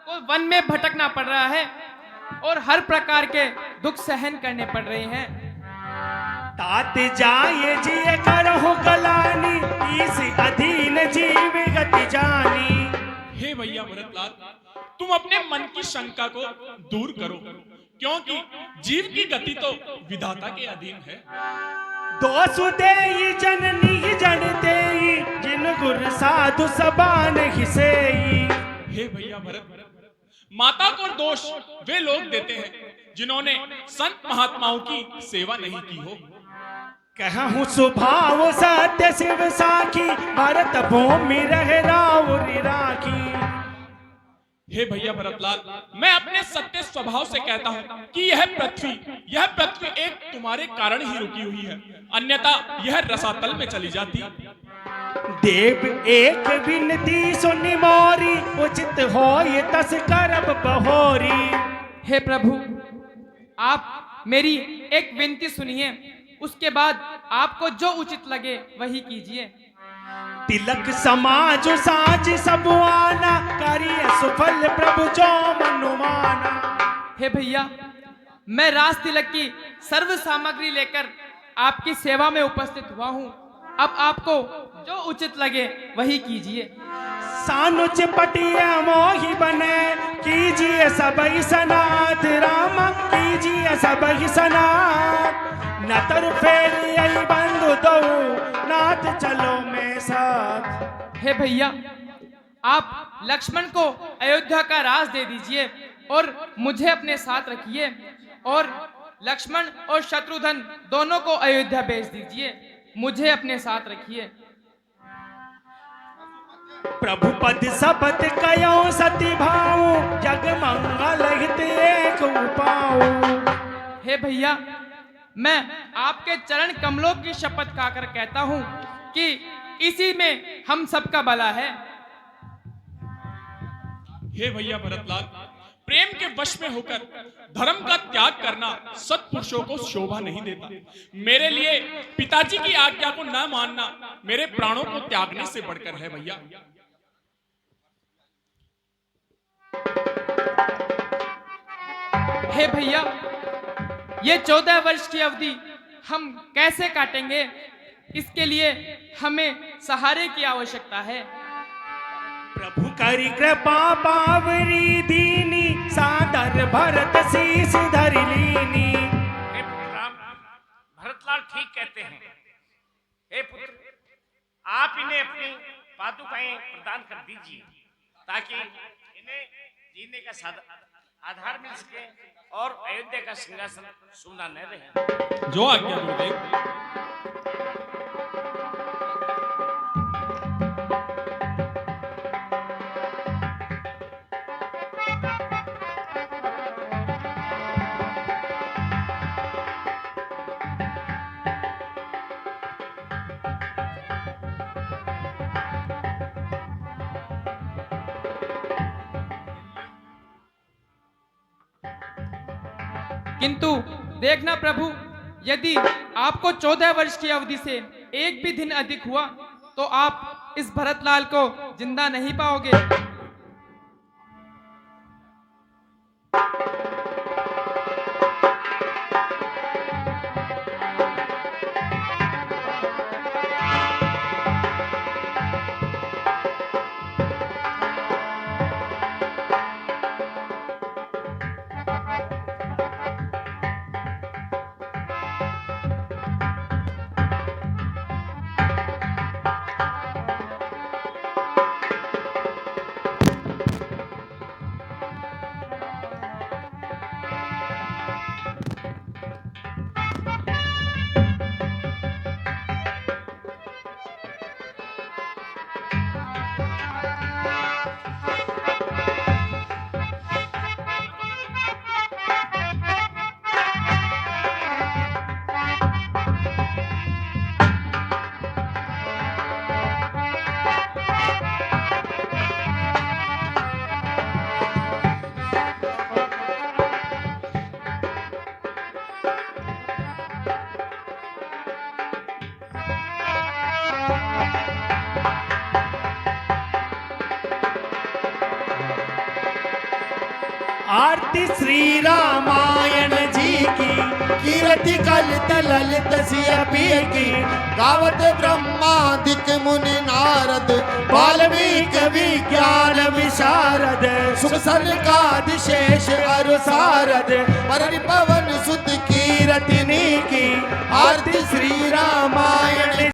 को वन में भटकना पड़ रहा है और हर प्रकार के दुख सहन करने पड़ रहे हैं। तात जाए जिय करहु गलानी, इस अधीन जीव गति जानी। हे भैया भरतलाल, तुम अपने मन की शंका को दूर करो, क्योंकि जीव की गति तो विधाता के अधीन है। दोसु देई जननी जन देई, जिन गुर साधु सबान हिसेई। हे भैया भरत, माता को दोष वे लोग देते हैं जिन्होंने संत महात्माओं की सेवा नहीं की हो। कहूँ स्वभाव सत्य शिव साखी, भरत भूमि रहे रावुरी राखी। हे भैया भरतलाल, मैं अपने सत्य स्वभाव से कहता हूँ कि यह पृथ्वी एक तुम्हारे कारण ही रुकी हुई है, अन्यथा यह रसातल में चली जाती। देव एक विनती सुनि मोरी, उचित होय तस करब बहोरी। हे प्रभु, आप मेरी एक विनती सुनिए, उसके बाद आपको जो उचित लगे वही कीजिए। तिलक समाज साज सब आना, करिय सुफल प्रभु जो मनुमाना। हे भैया, मैं रास तिलक की सर्व सामग्री लेकर आपकी सेवा में उपस्थित हुआ हूँ। अब आपको जो उचित लगे वही कीजिए। सानुच पटिया मोहि बने, कीजिए सबई सनाथ राम, कीजिए सबई सनाथ। न तर फेरी आई बंधु दो, नाथ चलो में साथ। हे भैया, आप लक्ष्मण को अयोध्या का राज दे दीजिए और मुझे अपने साथ रखिए, और लक्ष्मण और शत्रुघ्न दोनों को अयोध्या भेज दीजिए, मुझे अपने साथ रखिए। प्रभु पद शपथ कयो सती भाऊ, जग मंगल हित एक उपाऊ। हे भैया, मैं आपके चरण कमलों की शपथ खाकर कहता हूँ कि इसी में हम सबका भला है। हे भैया भरतलाल, प्रेम के वश में होकर धर्म का त्याग करना सत्पुरुषों को शोभा नहीं देता। मेरे लिए पिताजी की आज्ञा को न मानना मेरे प्राणों को त्यागने से बढ़कर है भैया। हे भैया, ये 14 वर्ष की अवधि हम कैसे काटेंगे? इसके लिए हमें सहारे की आवश्यकता है। प्रभु करी कृपा पावरी दीनी, सादर भरत शीस धर लीनी। हे पुत्र राम, भरतलाल ठीक कहते हैं। हे पुत्र, आप इन्हें अपनी पादुकाएं प्रदान कर दीजिए ताकि इन्हें जीने का आधार मिल सके और अयोध्या का सिंहासन सूना न रहे। जो आज्ञा गुरुदेव। किंतु देखना प्रभु, यदि आपको 14 वर्ष की अवधि से एक भी दिन अधिक हुआ तो आप इस भरतलाल को जिंदा नहीं पाओगे। आरती श्री रामायण जी की, कीर्ति कलित ललित सियपी की, गावत ब्रह्मादिक मुनि नारद, वाल्मीकि विज्ञान विशारद, सुख सनकादिशेष अरु सारद, पर पवन सुत कीर्तिनी की। आरती श्री रामायण